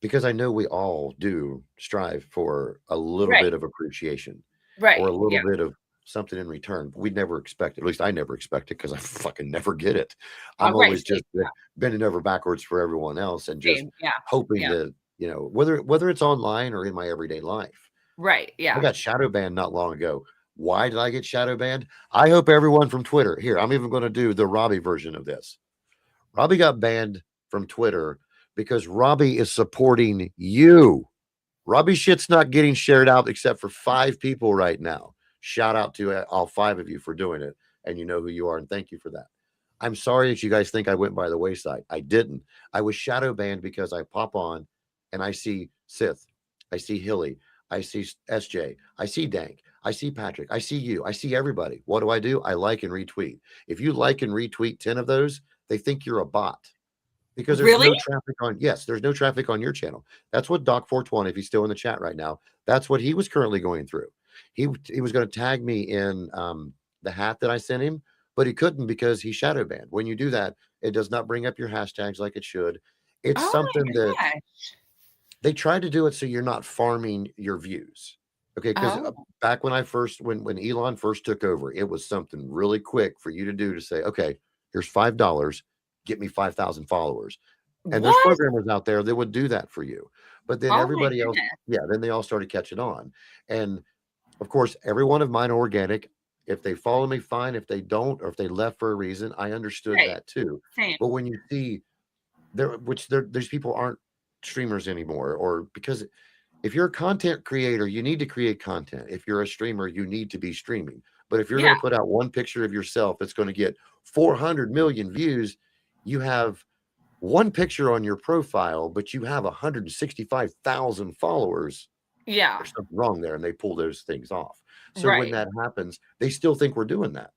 Because I know we all do strive for a little Right. bit of appreciation or Right. a little Yeah. bit of something in return. But we never expect it. At least I never expect it because I fucking never get it. I'm Right. always Same. just bending over backwards for everyone else and just Same. Yeah. hoping Yeah. that, whether it's online or in my everyday life. Right. I Yeah. got shadow banned not long ago. Why did I get shadow banned? I hope everyone from Twitter here, I'm even going to do the Robbie version of this. Robbie got banned from Twitter because Robbie is supporting you. Robbie shit's not getting shared out except for 5 people right now. Shout out to all 5 of you for doing it, and you know who you are, and thank you for that. I'm sorry that you guys think I went by the wayside. I didn't. I was shadow banned because I pop on and I see Sith, I see Hilly, I see SJ, I see Dank, I see Patrick, I see you, I see everybody. What do? I like and retweet. If you like and retweet 10 of those, they think you're a bot because there's Really? no traffic on. Yes, there's no traffic on your channel. That's what Doc 420, if he's still in the chat right now, that's what he was currently going through. He was going to tag me in the hat that I sent him, but he couldn't because he shadow banned. When you do that, it does not bring up your hashtags like it should. It's Oh something my that gosh. they tried to do it so you're not farming your views. Okay, because Oh, back when I first when Elon first took over, it was something really quick for you to do to say, okay, here's $5, get me 5,000 followers. And there's what? programmers out there that would do that for you. But then Oh my everybody else, goodness. yeah, then they all started catching on. And of course, every one of mine are organic. If they follow me, fine. If they don't, or if they left for a reason, I understood Right. that too. Same. But when you see these people aren't streamers anymore, or because if you're a content creator, you need to create content. If you're a streamer, you need to be streaming. But if you're Yeah. going to put out one picture of yourself that's going to get 400 million views, you have one picture on your profile, but you have 165,000 followers. Yeah. There's something wrong there, and they pull those things off. So when Right. that happens, they still think we're doing that.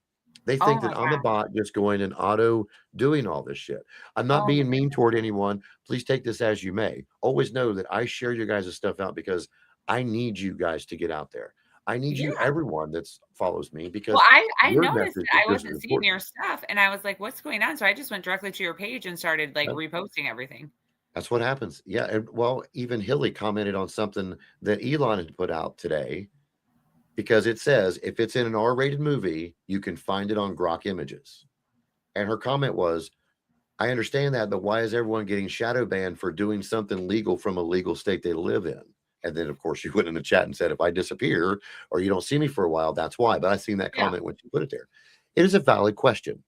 They Oh think my that I'm a gosh. bot just going and auto doing all this shit. I'm not Oh my being mean toward anyone. Please take this as you may. Always know that I share your guys' stuff out because I need you guys to get out there. I need you, yeah. everyone that follows me, Well, because I your noticed message that is I just as wasn't seeing important. your stuff, and I was like, "What's going on?" So I just went directly to your page and started like Yep. reposting everything. That's what happens. Yeah. And well, even Hilly commented on something that Elon had put out today because it says if it's in an R-rated movie, you can find it on Grok Images. And her comment was, I understand that, but why is everyone getting shadow banned for doing something legal from a legal state they live in? And then, of course, she went in the chat and said, if I disappear or you don't see me for a while, that's why. But I seen that Yeah. comment when she put it there. It is a valid question.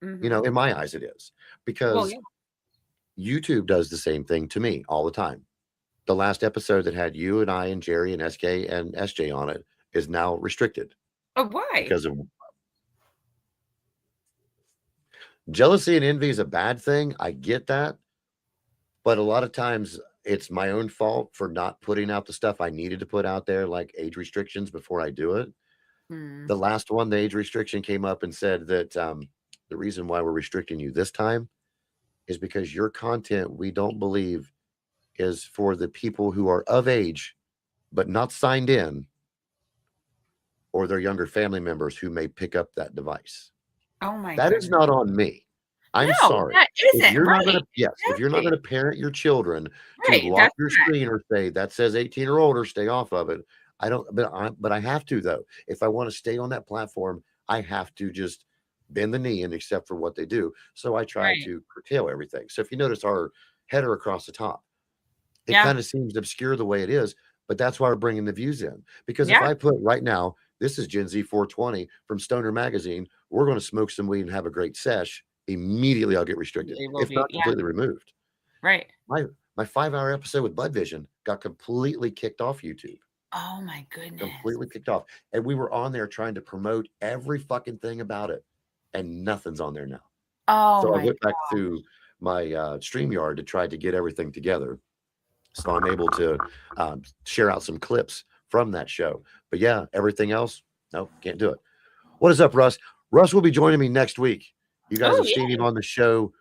Hmm. In my eyes, it is Well, because yeah. YouTube does the same thing to me all the time. The last episode that had you and I and Jerry and SK and SJ on it is now restricted Oh, why? because of jealousy and envy is a bad thing. I get that. But a lot of times it's my own fault for not putting out the stuff I needed to put out there, like age restrictions before I do it. Mm. The last one, the age restriction came up and said that the reason why we're restricting you this time is because your content, we don't believe, is for the people who are of age but not signed in or their younger family members who may pick up that device. Oh my That is goodness. not on me. I'm No, sorry. that If isn't you're not right. gonna yes, if you're not Exactly. gonna parent your children to Right. lock That's your not screen or say that says 18 or older, stay off of it. I don't but I have to though. If I want to stay on that platform, I have to just bend the knee and accept for what they do. So I try right. to curtail everything. So if you notice our header across the top, it Yeah. kind of seems obscure the way it is, but that's why we're bringing the views in. Because if Yeah. I put right now, this is Gen Z 420 from Stoner Magazine, we're going to smoke some weed and have a great sesh. Immediately, I'll get restricted, It will if be. not Yeah. completely removed. Right. My 5-hour episode with Bud Vision got completely kicked off YouTube. Oh my goodness. Completely kicked off. And we were on there trying to promote every fucking thing about it, and nothing's on there now. Oh So I my went back through my StreamYard to try to get everything together. So I'm able to share out some clips from that show. But yeah, everything else, no, can't do it. What is up, Russ? Russ will be joining me next week. You guys have seen him on the show.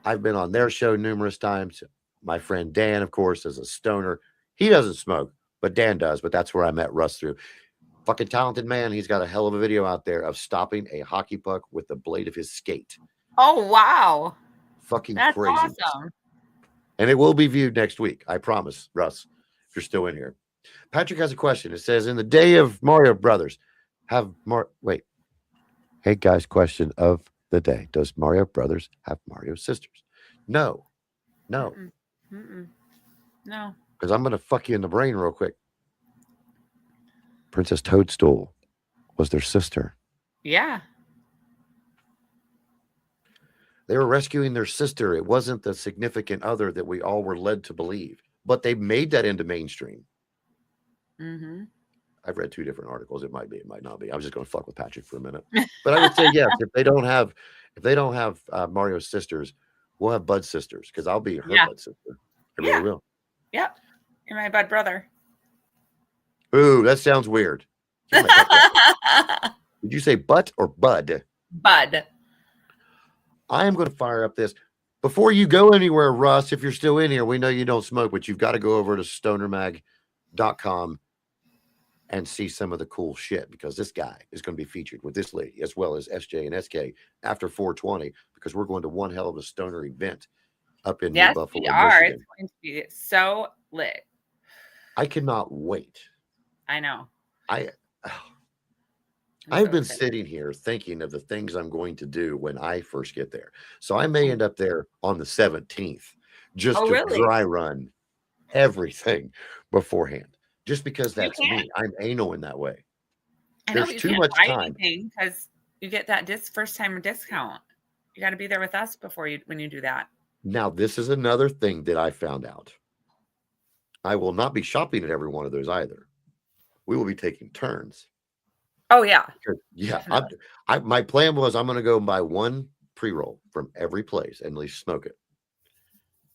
I've been on their show numerous times. My friend Dan, of course, is a stoner. He doesn't smoke, but Dan does. But that's where I met Russ through. Fucking talented man. He's got a hell of a video out there of stopping a hockey puck with the blade of his skate. Oh, wow. Fucking That's crazy. awesome. And it will be viewed next week. I promise, Russ, if you're still in here. Patrick has a question. It says, in the day of Mario Brothers, wait. Hey, guys, question of the day. Does Mario Brothers have Mario sisters? No. No. No. Because I'm going to fuck you in the brain real quick. Princess Toadstool was their sister. Yeah. They were rescuing their sister. It wasn't the significant other that we all were led to believe. But they made that into mainstream. Mm-hmm. I've read 2 different articles. It might be, it might not be. I was just going to fuck with Patrick for a minute. But I would say yes. If they don't have Mario's sisters, we'll have Bud's sisters, because I'll be her Bud sister. I really will. Yep. You're my Bud brother. Ooh, that sounds weird. Did you say butt or bud? Bud. I am going to fire up this. Before you go anywhere, Russ, if you're still in here, we know you don't smoke, but you've got to go over to stonermag.com and see some of the cool shit, because this guy is going to be featured with this lady as well as SJ and SK after 420, because we're going to one hell of a stoner event up in New Buffalo, Michigan. It's going to be so lit. I cannot wait. I know. I've been sitting here thinking of the things I'm going to do when I first get there. So I may end up there on the 17th just to dry run everything beforehand. Just because that's me. I'm anal in that way. There's too much time. Because you get that first time discount. You got to be there with us when you do that. Now, this is another thing that I found out. I will not be shopping at every one of those either. We will be taking turns. Oh, yeah. Yeah. My plan was I'm going to go and buy one pre-roll from every place and at least smoke it.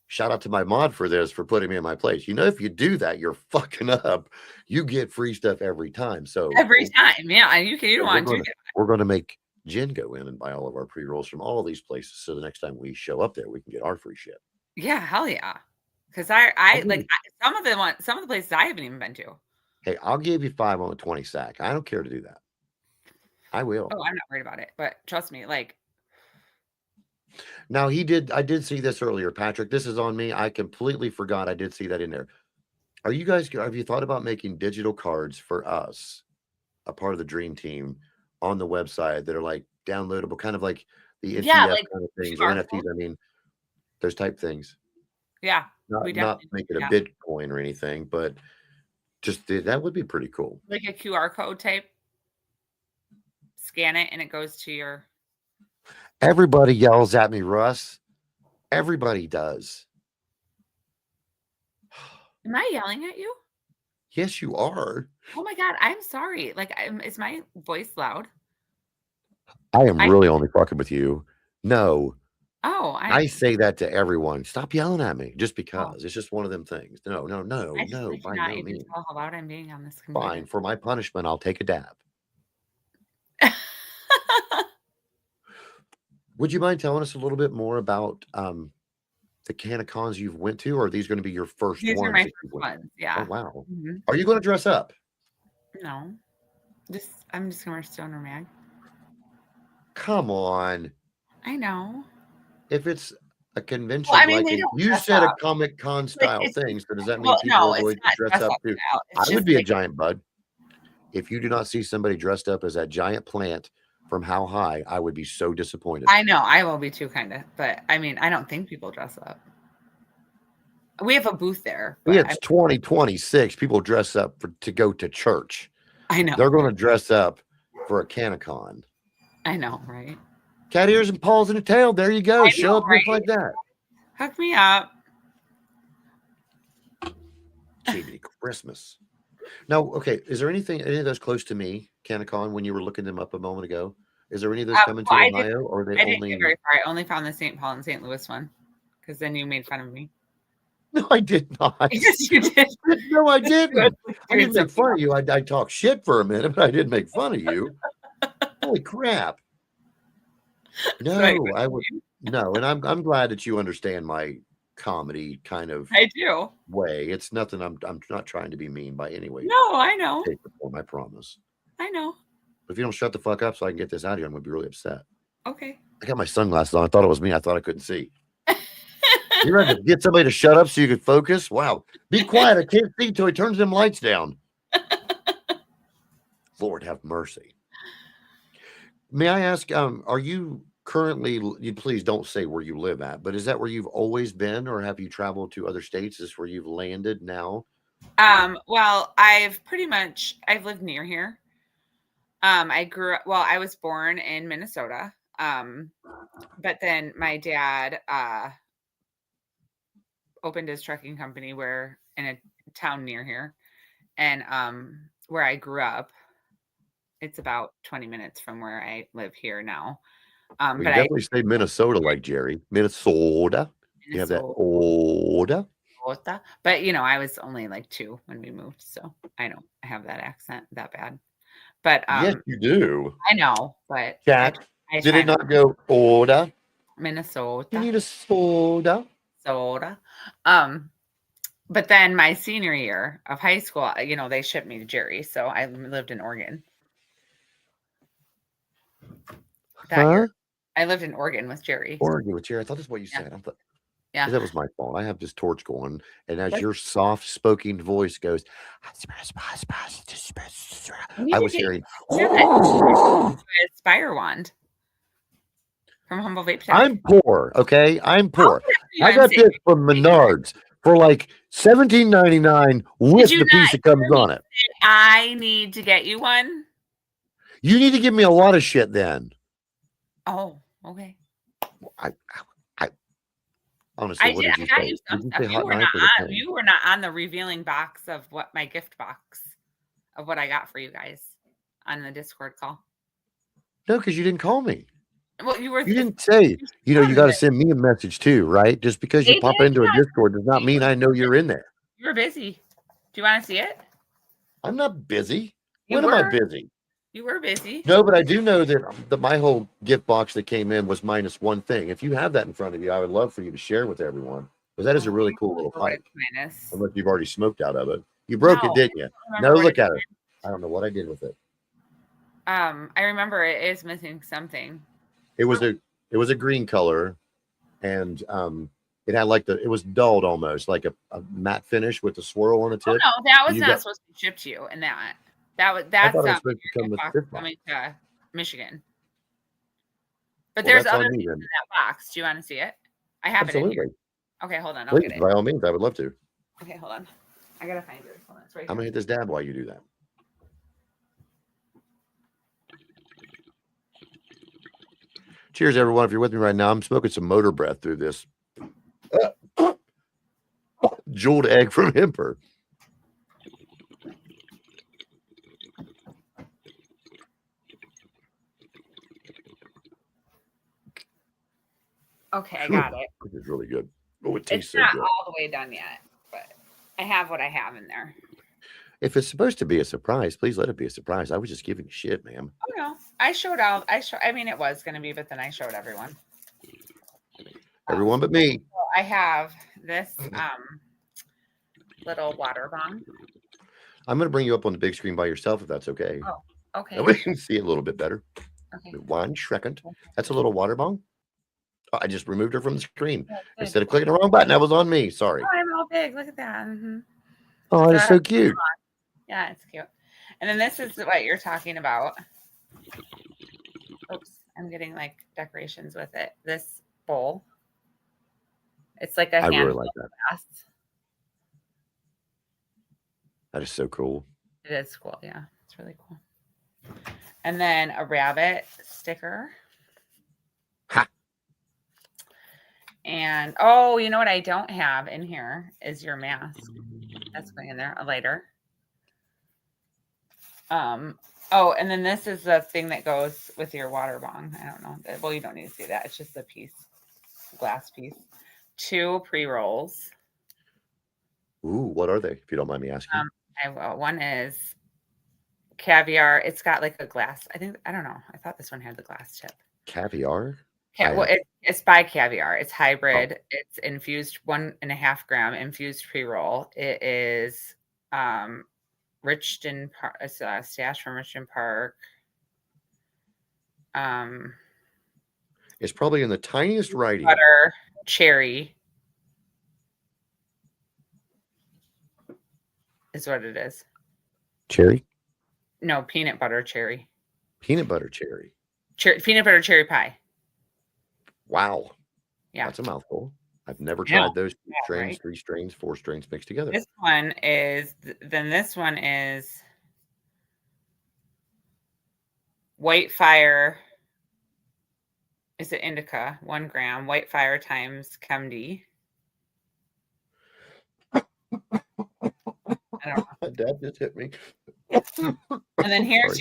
Shout out to my mod for this, for putting me in my place. You know, if you do that, you're fucking up. You get free stuff every time. So every time, yeah. You don't want to do that. We're going to make Jen go in and buy all of our pre-rolls from all of these places, so the next time we show up there, we can get our free shit. Yeah, hell yeah. Because I some of the places I haven't even been to. Hey, I'll give you 5 on a 20 sack. I don't care to do that. I will. Oh, I'm not worried about it, but trust me, Now I did see this earlier, Patrick. This is on me. I completely forgot I did see that in there. Have you thought about making digital cards for us, a part of the Dream Team, on the website that are like downloadable, kind of like the ETF kind of things, or NFTs? I mean, those type things. Yeah. Not make it a Bitcoin or anything, but just that would be pretty cool. Like a QR code type. Scan it and it goes to your. Everybody yells at me, Russ. Everybody does. Am I yelling at you? Yes, you are. Oh my God, I'm sorry. Is my voice loud? I am really only fucking with you. No. Oh, I say that to everyone. Stop yelling at me just because. It's just one of them things. No. By no means. How loud I'm being on this computer. Fine. For my punishment, I'll take a dab. Would you mind telling us a little bit more about the CannaCons you've went to, or are these going to be your first ones? These are my first ones, yeah. Oh, wow. Mm-hmm. Are you going to dress up? No. I'm just going to wear stoner mag. Come on. I know. If it's a convention, you said a Comic-Con style thing, so does that mean people are going to dress up too? I would be a giant bud. If you do not see somebody dressed up as that giant plant from How High, I would be so disappointed. I know, I will be too, kind of. But I mean, I don't think people dress up. We have a booth there. It's 2026. People dress up to go to church. I know. They're going to dress up for a CannaCon. I know, right? Cat ears and paws and a tail. There you go. Show up just like that. Hook me up. Jiminy Christmas. Now, okay, is there any of those close to me, Canacon, when you were looking them up a moment ago? Is there any of those coming Well, to Ohio, or are they I didn't get only? very far. I only found the St. Paul and St. Louis one because then you made fun of me. No, I did not. Yes, you did. No, I didn't. I Doing didn't make something fun of you. I talked shit for a minute, but I didn't make fun of you. Holy crap! So I No, I would no, and I'm glad that you understand my comedy kind of do. way. It's nothing. I'm not trying to be mean by any way, No, I know. shape, or form. I promise. I know. But if you don't shut the fuck up, so I can get this out of here, I'm gonna be really upset. Okay. I got my sunglasses on. I thought it was me. I thought I couldn't see. You ready to get somebody to shut up so you could focus? Wow. Be quiet. I can't see till he turns them lights down. Lord have mercy. May I ask, are you currently, you please don't say where you live at, but is that where you've always been, or have you traveled to other states? Is this where you've landed now? Well, I've lived near here. I grew up, well, I was born in Minnesota. But then my dad opened his trucking company where in a town near here. And where I grew up, it's about 20 minutes from where I live here now. Well, you But definitely say Minnesota like Jerry. Minnesota. You have that order. But I was only like 2 when we moved, so I know I have that accent that bad. But Yes, you do. I know, but Chat. I Did try it not go order? You Minnesota. need a soda. Soda. But then my senior year of high school, they shipped me to Jerry, so I lived in Oregon. That year. I lived in Oregon with Jerry. Oregon with Jerry. I thought that's what you said. I thought, yeah, that was my fault. I have this torch going, and as your soft spoken voice goes, I was hearing Spire wand from Humble Vape Tech. I'm poor, okay? I'm poor. I got this from Menards for like $17.99 with the piece that comes on it. I need to get you one. You need to give me a lot of shit then. Oh, okay. I honestly, what did you say? You were not on the revealing box of what my gift box of what I got for you guys on the Discord call. No, because you didn't call me. Well, you didn't say, you got to send me a message too, right? Just because you pop into a Discord does not mean I know you're in there. You were busy. Do you want to see it? I'm not busy. When am I busy? You were busy. No, but I do know that my whole gift box that came in was minus one thing. If you have that in front of you, I would love for you to share with everyone, because that is a really cool little pipe. Unless you've already smoked out of it. You broke it, didn't you? No, look at it. I don't know what I did with it. I remember it is missing something. It was a green color, and it had like it was dulled almost, like a matte finish with the swirl on the tip. Oh, no, that was not supposed to be shipped to you. And that's supposed to come with coming to Michigan. But there's other things in that box. Do you want to see it? I have it in here. Okay, hold on. I'll get it. By all means, I would love to. Okay, hold on. I gotta find it. Hold on, it's right here. I'm gonna hit this dab while you do that. Cheers, everyone. If you're with me right now, I'm smoking some motor breath through this jeweled egg from Hemper. Okay, I got it. This is really good. Oh, it tastes so good. It's good. not all the way done yet, but I have what I have in there. If it's supposed to be a surprise, please let it be a surprise. I was just giving you shit, ma'am. Oh no, I showed out. I mean, it was going to be, but then I showed everyone. Everyone but me. So I have this little water bomb. I'm going to bring you up on the big screen by yourself, if that's okay. Oh, okay. And we can see it a little bit better. Okay. 1 second. That's a little water bomb. Oh, I just removed her from the screen. Instead of clicking the wrong button, that was on me. Sorry. Oh, I'm all big. Look at that. Mm-hmm. Oh, that's so cute. Yeah, it's cute. And then this is what you're talking about. Oops, I'm getting like decorations with it. This bowl. It's like a I really like that. glass. That is so cool. It is cool. Yeah, it's really cool. And then a rabbit sticker. Ha. And oh, you know what I don't have in here is your mask. That's going in there. A lighter. Oh, and then this is the thing that goes with your water bong. I don't know. Well, you don't need to see that. It's just a piece, glass piece. 2 pre-rolls. Ooh, what are they? If you don't mind me asking. One is caviar. It's got like a glass. I don't know. I thought this one had the glass tip. Caviar. Well, it's by Caviar. It's hybrid. It's infused 1.5 gram infused pre-roll. It is Richton Park. It's a stash from Richton Park. It's probably in the tiniest writing. Butter cherry is what it is. Cherry? No, peanut butter cherry. Peanut butter cherry. Peanut butter cherry pie. Wow. Yeah. That's a mouthful. I've never tried those 2 strains, right? 3 strains, 4 strains mixed together. This one is, this one is White Fire. Is it indica? 1 gram. White Fire times ChemD. I don't know. Dad just hit me. And then here's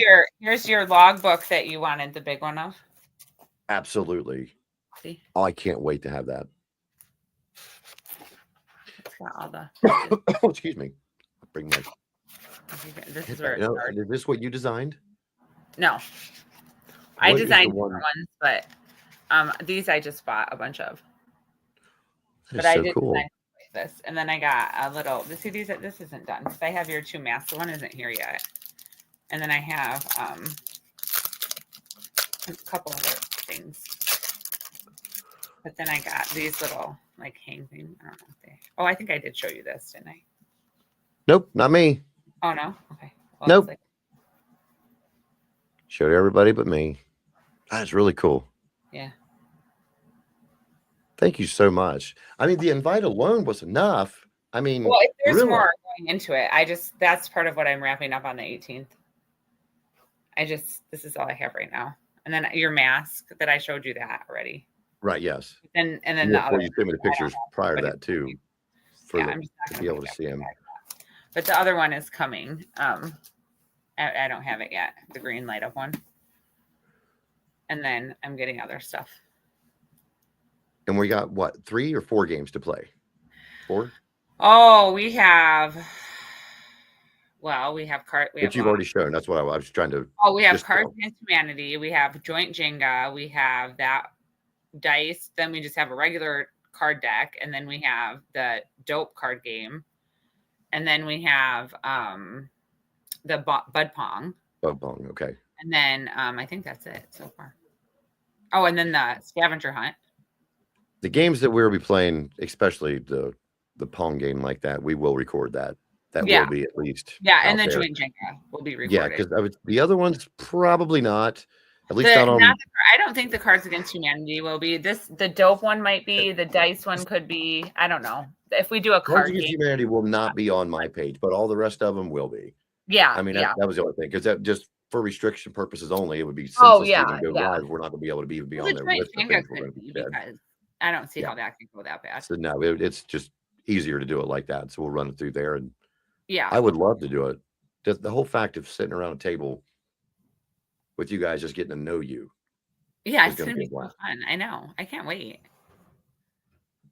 your logbook that you wanted the big one of. Absolutely. See? Oh, I can't wait to have that. It's got all the. Oh, excuse me. I'll bring my. This is where it starts. Is this what you designed? No, I designed different ones, but these I just bought a bunch of. But I did cool. Design this, and then I got a little. See, this isn't done because I have your 2 masks. The one isn't here yet, and then I have a couple other things. But then I got these little like hang things. I don't know if they. Oh, I think I did show you this, didn't I? Nope, not me. Oh no. Okay. Well, nope. Showed everybody but me. That's really cool. Yeah. Thank you so much. I mean, the invite alone was enough. I mean, well, if there's really more going into it, that's part of what I'm wrapping up on the 18th. This is all I have right now. And then your mask that I showed you that already. Right. Yes. And then the other. You sent me the pictures prior to that too. I'm just not to be able to see them. But the other one is coming. I don't have it yet. The green light up one. And then I'm getting other stuff. And we got what, 3 or 4 games to play? 4? Oh, we have. Well, we have card. Which you've already shown. That's what I was trying to. Oh, we have Cards Against Humanity. We have Joint Jenga. We have that dice. Then we just have a regular card deck, and then we have the dope card game, and then we have the Bud Pong. Bud Pong. Okay. And then I think that's it so far. Oh, and then the Scavenger Hunt. The games that we'll be playing, especially the Pong game like that, we will record that. That will be at least. Yeah, and the Joint Jenga will be recorded. Yeah, because the other ones probably not. At least not on. I don't think the Cards Against Humanity will be. The dope one might be. The dice one could be. I don't know. If we do a Cards Against Humanity will not be on my page, but all the rest of them will be. Yeah. I mean, that was the only thing, because that just for restriction purposes only, it would be. Live. We're not going to be able to be on there with the things we're going to be because I don't see how that could go that bad. So no, it's just easier to do it like that. So we'll run it through there, and I would love to do it. The whole fact of sitting around a table with you guys, just getting to know you. Yeah, it's going to be so fun. I know. I can't wait.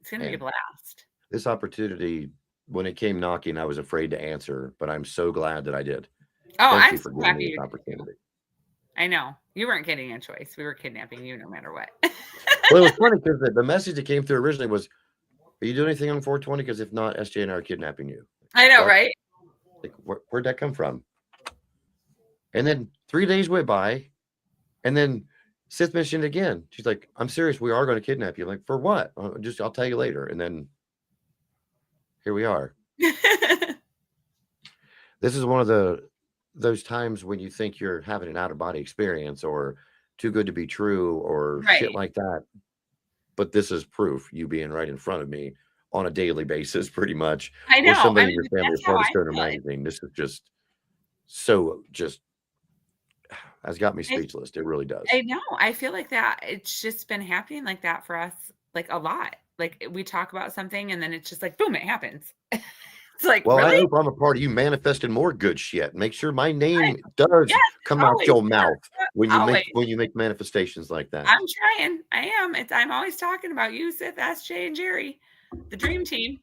It's going to be a blast. This opportunity, when it came knocking, I was afraid to answer, but I'm so glad that I did. Oh, Thank you for giving me this opportunity. I know. You weren't getting a choice. We were kidnapping you no matter what. Well, it was funny because the message that came through originally was, are you doing anything on 420? Because if not, SJ and I are kidnapping you. I know, right? Like, where'd that come from? And then 3 days went by, and then Sith mentioned again. She's like, I'm serious. We are going to kidnap you. I'm like, for what? I'll tell you later. And then here we are. This is one of those times when you think you're having an out-of-body experience or too good to be true or shit like that. But this is proof, you being right in front of me on a daily basis, pretty much. I know. Or somebody in your family is part of Stoner Magazine. This is just has got me speechless. It really does. I know. I feel like that. It's just been happening like that for us, like a lot. Like we talk about something and then it's just like, boom, it happens. It's like, Well, I really? hope I'm a part of you manifesting more good shit. Make sure my name does Yes, come out always, your mouth always. when you make manifestations like that. I'm trying. I am. I'm always talking about you, Sith, SJ, and Jerry, the dream team.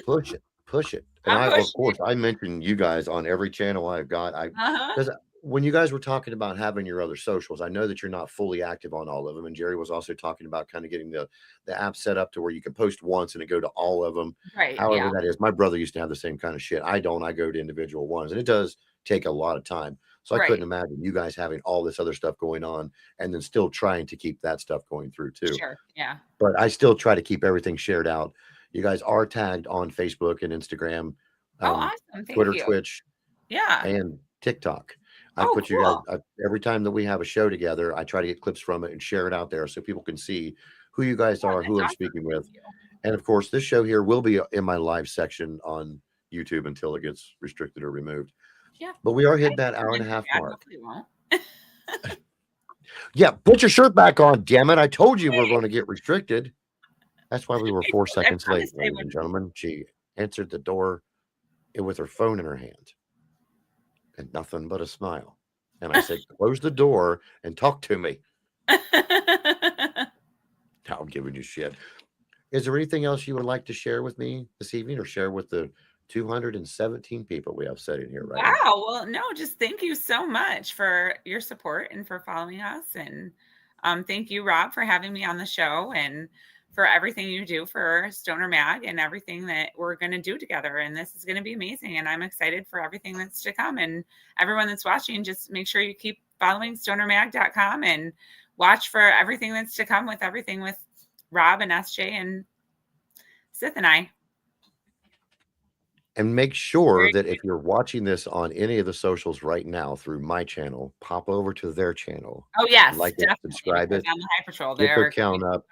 Push it, push it. And I'm I, of pushing course, it. I mention you guys on every channel I've got. Uh-huh. Because when you guys were talking about having your other socials, I know that you're not fully active on all of them. And Jerry was also talking about kind of getting the app set up to where you can post once and it go to all of them. Right. However, Yeah. that is. My brother used to have the same kind of shit. I don't. I go to individual ones, and it does take a lot of time. So I couldn't Right. imagine you guys having all this other stuff going on and then still trying to keep that stuff going through too. Sure. Yeah. But I still try to keep everything shared out. You guys are tagged on Facebook and Instagram, Oh, um, awesome. Thank Twitter, you. Twitch, Yeah. and TikTok. I Oh, put you guys cool. every time that we have a show together. I try to get clips from it and share it out there so people can see who you guys Yeah, are, that's who I'm awesome. speaking Thank with, you. and of course, this show here will be in my live section on YouTube until it gets restricted or removed. Yeah. But we are I hitting that think hour it and a wouldn't be half bad. mark. Hopefully it won't. Yeah, put your shirt back on, damn it. I told you we're going to get restricted. That's why we were 4 seconds I late, promised I ladies and wouldn't. gentlemen. She answered the door with her phone in her hand and nothing but a smile. And I said, close the door and talk to me. Now I'm giving you shit. Is there anything else you would like to share with me this evening or share with the 217 people we have sitting here right now? Wow. Well, no, just thank you so much for your support and for following us. And thank you, Rob, for having me on the show and for everything you do for Stoner Mag and everything that we're going to do together. And this is going to be amazing. And I'm excited for everything that's to come. And everyone that's watching, just make sure you keep following stonermag.com and watch for everything that's to come with everything with Rob and SJ and Sith and I. And make sure Very that if you're watching this on any of the socials right now through my channel, pop over to their channel, Oh, yes, like it, definitely, subscribe because it, on the High Patrol, get their they're count up.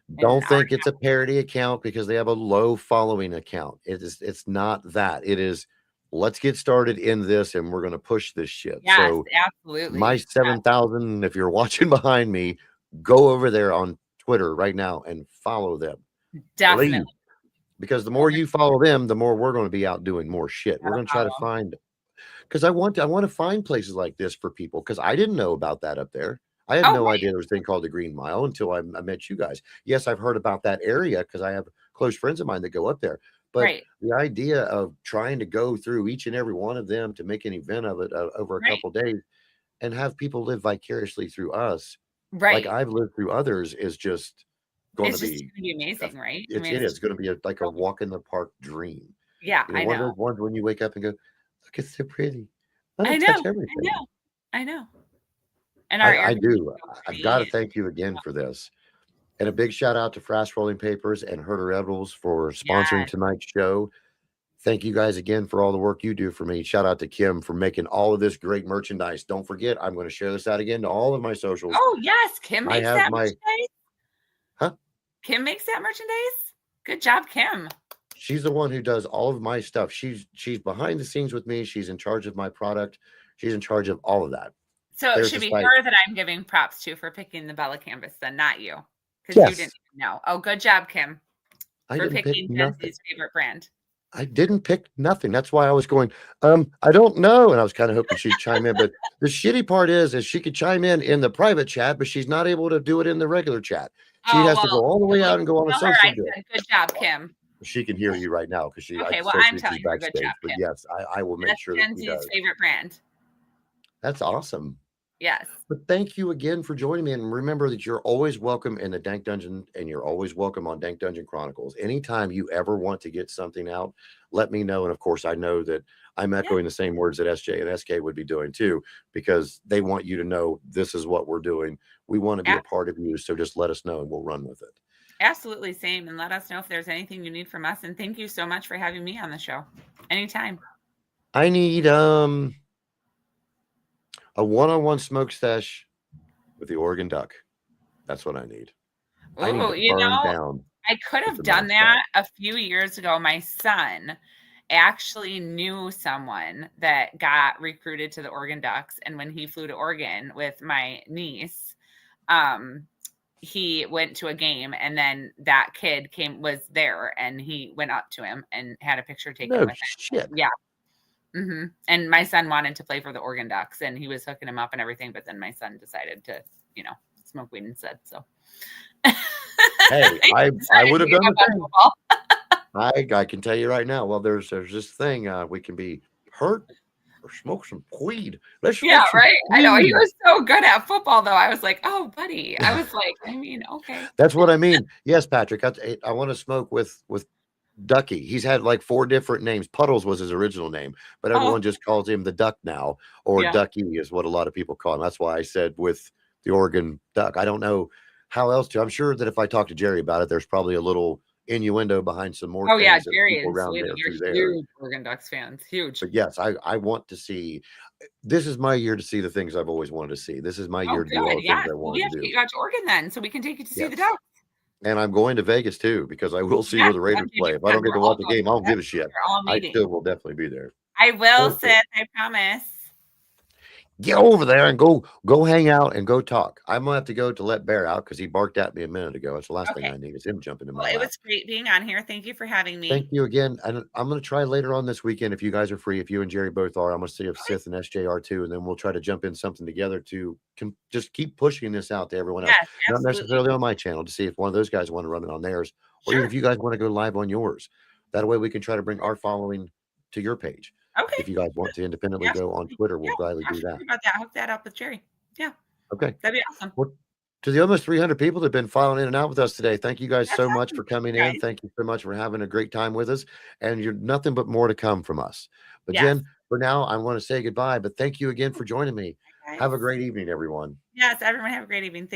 in Don't our think it's a parody account because they have a low following account. It's not that. It is let's get started in this and we're going to push this shit. Yes, So my absolutely. 7,000, if you're watching behind me, go over there on Twitter right now and follow them. Definitely. Please. Because the more you follow them, the more we're going to be out doing more shit. We're going to try to find because I want to find places like this for people because I didn't know about that up there. I had Oh, no right. idea there was a thing called the Green Mile until I met you guys. Yes, I've heard about that area because I have close friends of mine that go up there. But Right. the idea of trying to go through each and every one of them to make an event of it over a Right. couple days and have people live vicariously through us, like Right. I've lived through others, is just going It's to just be. going to be amazing, right? I It's mean, it it's is going to be like a walk in the park dream. yeah, You know, I one of know. those ones when you wake up and go, "Look, it's so pretty. I I want to know. touch I everything." know. I know. And our air I conditioning do. is so I've got to pretty. thank you again for this. And a big shout out to Fast Rolling Papers and Herder Edibles for sponsoring Yes. tonight's show. Thank you guys again for all the work you do for me. Shout out to Kim for making all of this great merchandise. Don't forget, I'm going to share this out again to all of my socials. Oh, yes. Kim I makes have that my merchandise. huh? Kim makes that merchandise. Good job, Kim. She's the one who does all of my stuff. She's behind the scenes with me. She's in charge of my product. She's in charge of all of that. So it There's should a be site. her that I'm giving props to for picking the Bella canvas, then not you, because you Yes. didn't even know. Oh, good job, Kim, I for didn't pick picking nothing. Jenzie's favorite brand. I didn't pick nothing. That's why I was going, I don't know. And I was kind of hoping she'd chime in. But the shitty part is she could chime in the private chat, but she's not able to do it in the regular chat. She Oh, has to go all the way out and go on a tell her social I to do it. said good job, Kim. She can hear you right now because Okay, well, so I'm she's telling her good backstage. job, But Kim. yes, I will make That's sure that she Jenzie's does. favorite brand. That's awesome. Yes. But thank you again for joining me. And remember that you're always welcome in the Dank Dungeon and you're always welcome on Dank Dungeon Chronicles. Anytime you ever want to get something out, let me know. And of course, I know that I'm echoing the same words that SJ and SK would be doing too, because they want you to know this is what we're doing. We want to be a part of you. So just let us know and we'll run with it. Absolutely. Same. And let us know if there's anything you need from us. And thank you so much for having me on the show. Anytime. I need a one-on-one smoke stash with the Oregon Duck. That's what I need. Ooh, I need to burn down. I could have done that a few years ago. My son actually knew someone that got recruited to the Oregon Ducks. And when he flew to Oregon with my niece, he went to a game, and then that kid was there, and he went up to him and had a picture taken No with him. shit. Yeah. And my son wanted to play for the Oregon Ducks, and he was hooking him up and everything, but then my son decided to, smoke weed instead. So Hey, I would have He done gave the up on same. football. I can tell you right now. Well, there's this thing. We can be hurt or smoke some weed. Let's smoke Yeah, some right. I know. He weed. was so good at football, though. I was like, oh, buddy. I was like, okay. That's what I mean. Yes, Patrick. I want to smoke with Ducky. He's had like 4 different names. Puddles was his original name, but everyone Oh, just calls him the Duck now, or yeah. Ducky is what a lot of people call him. That's why I said with the Oregon Duck. I don't know how else to. I'm sure that if I talk to Jerry about it, there's probably a little innuendo behind some more Oh, yeah. things that Jerry people is around there you're through there. huge Oregon Ducks fans. Huge. But yes, I want to see. This is my year to see the things I've always wanted to see. This is my year to do all the things I We wanted have to to do. get you out to Oregon then, so we can take you to see the Yes. Ducks. And I'm going to Vegas too because I will see Yes, where the Raiders play. If I don't get to watch the game, I don't give a shit. We're all I meeting. still will definitely be there. I will, Perfect. Seth. I promise. Get over there and go hang out and go talk. I'm gonna have to go to let Bear out because he barked at me a minute ago. That's the last thing Okay. I need is him jumping in my Well, it lap. was great being on here. Thank you for having me. Thank you again. And I'm gonna try later on this weekend if you guys are free. If you and Jerry both are, I'm gonna see if Okay. Sith and SJ are too, and then we'll try to jump in something together to just keep pushing this out to everyone else. Yes, Not absolutely. necessarily on my channel to see if one of those guys want to run it on theirs, or even Sure. if you guys want to go live on yours. That way we can try to bring our following to your page. Okay. If you guys want to independently go on Twitter, we'll gladly do that. About that. Hook that up with Jerry. Yeah. Okay. That'd be awesome. Well, to the almost 300 people that have been filing in and out with us today, thank you guys That's so much awesome. for coming Guys. in. Thank you so much for having a great time with us. And you're nothing but more to come from us. But Yes. Jen, for now, I want to say goodbye. But thank you again for joining me. Guys. Have a great evening, everyone. Yes, everyone have a great evening. Thank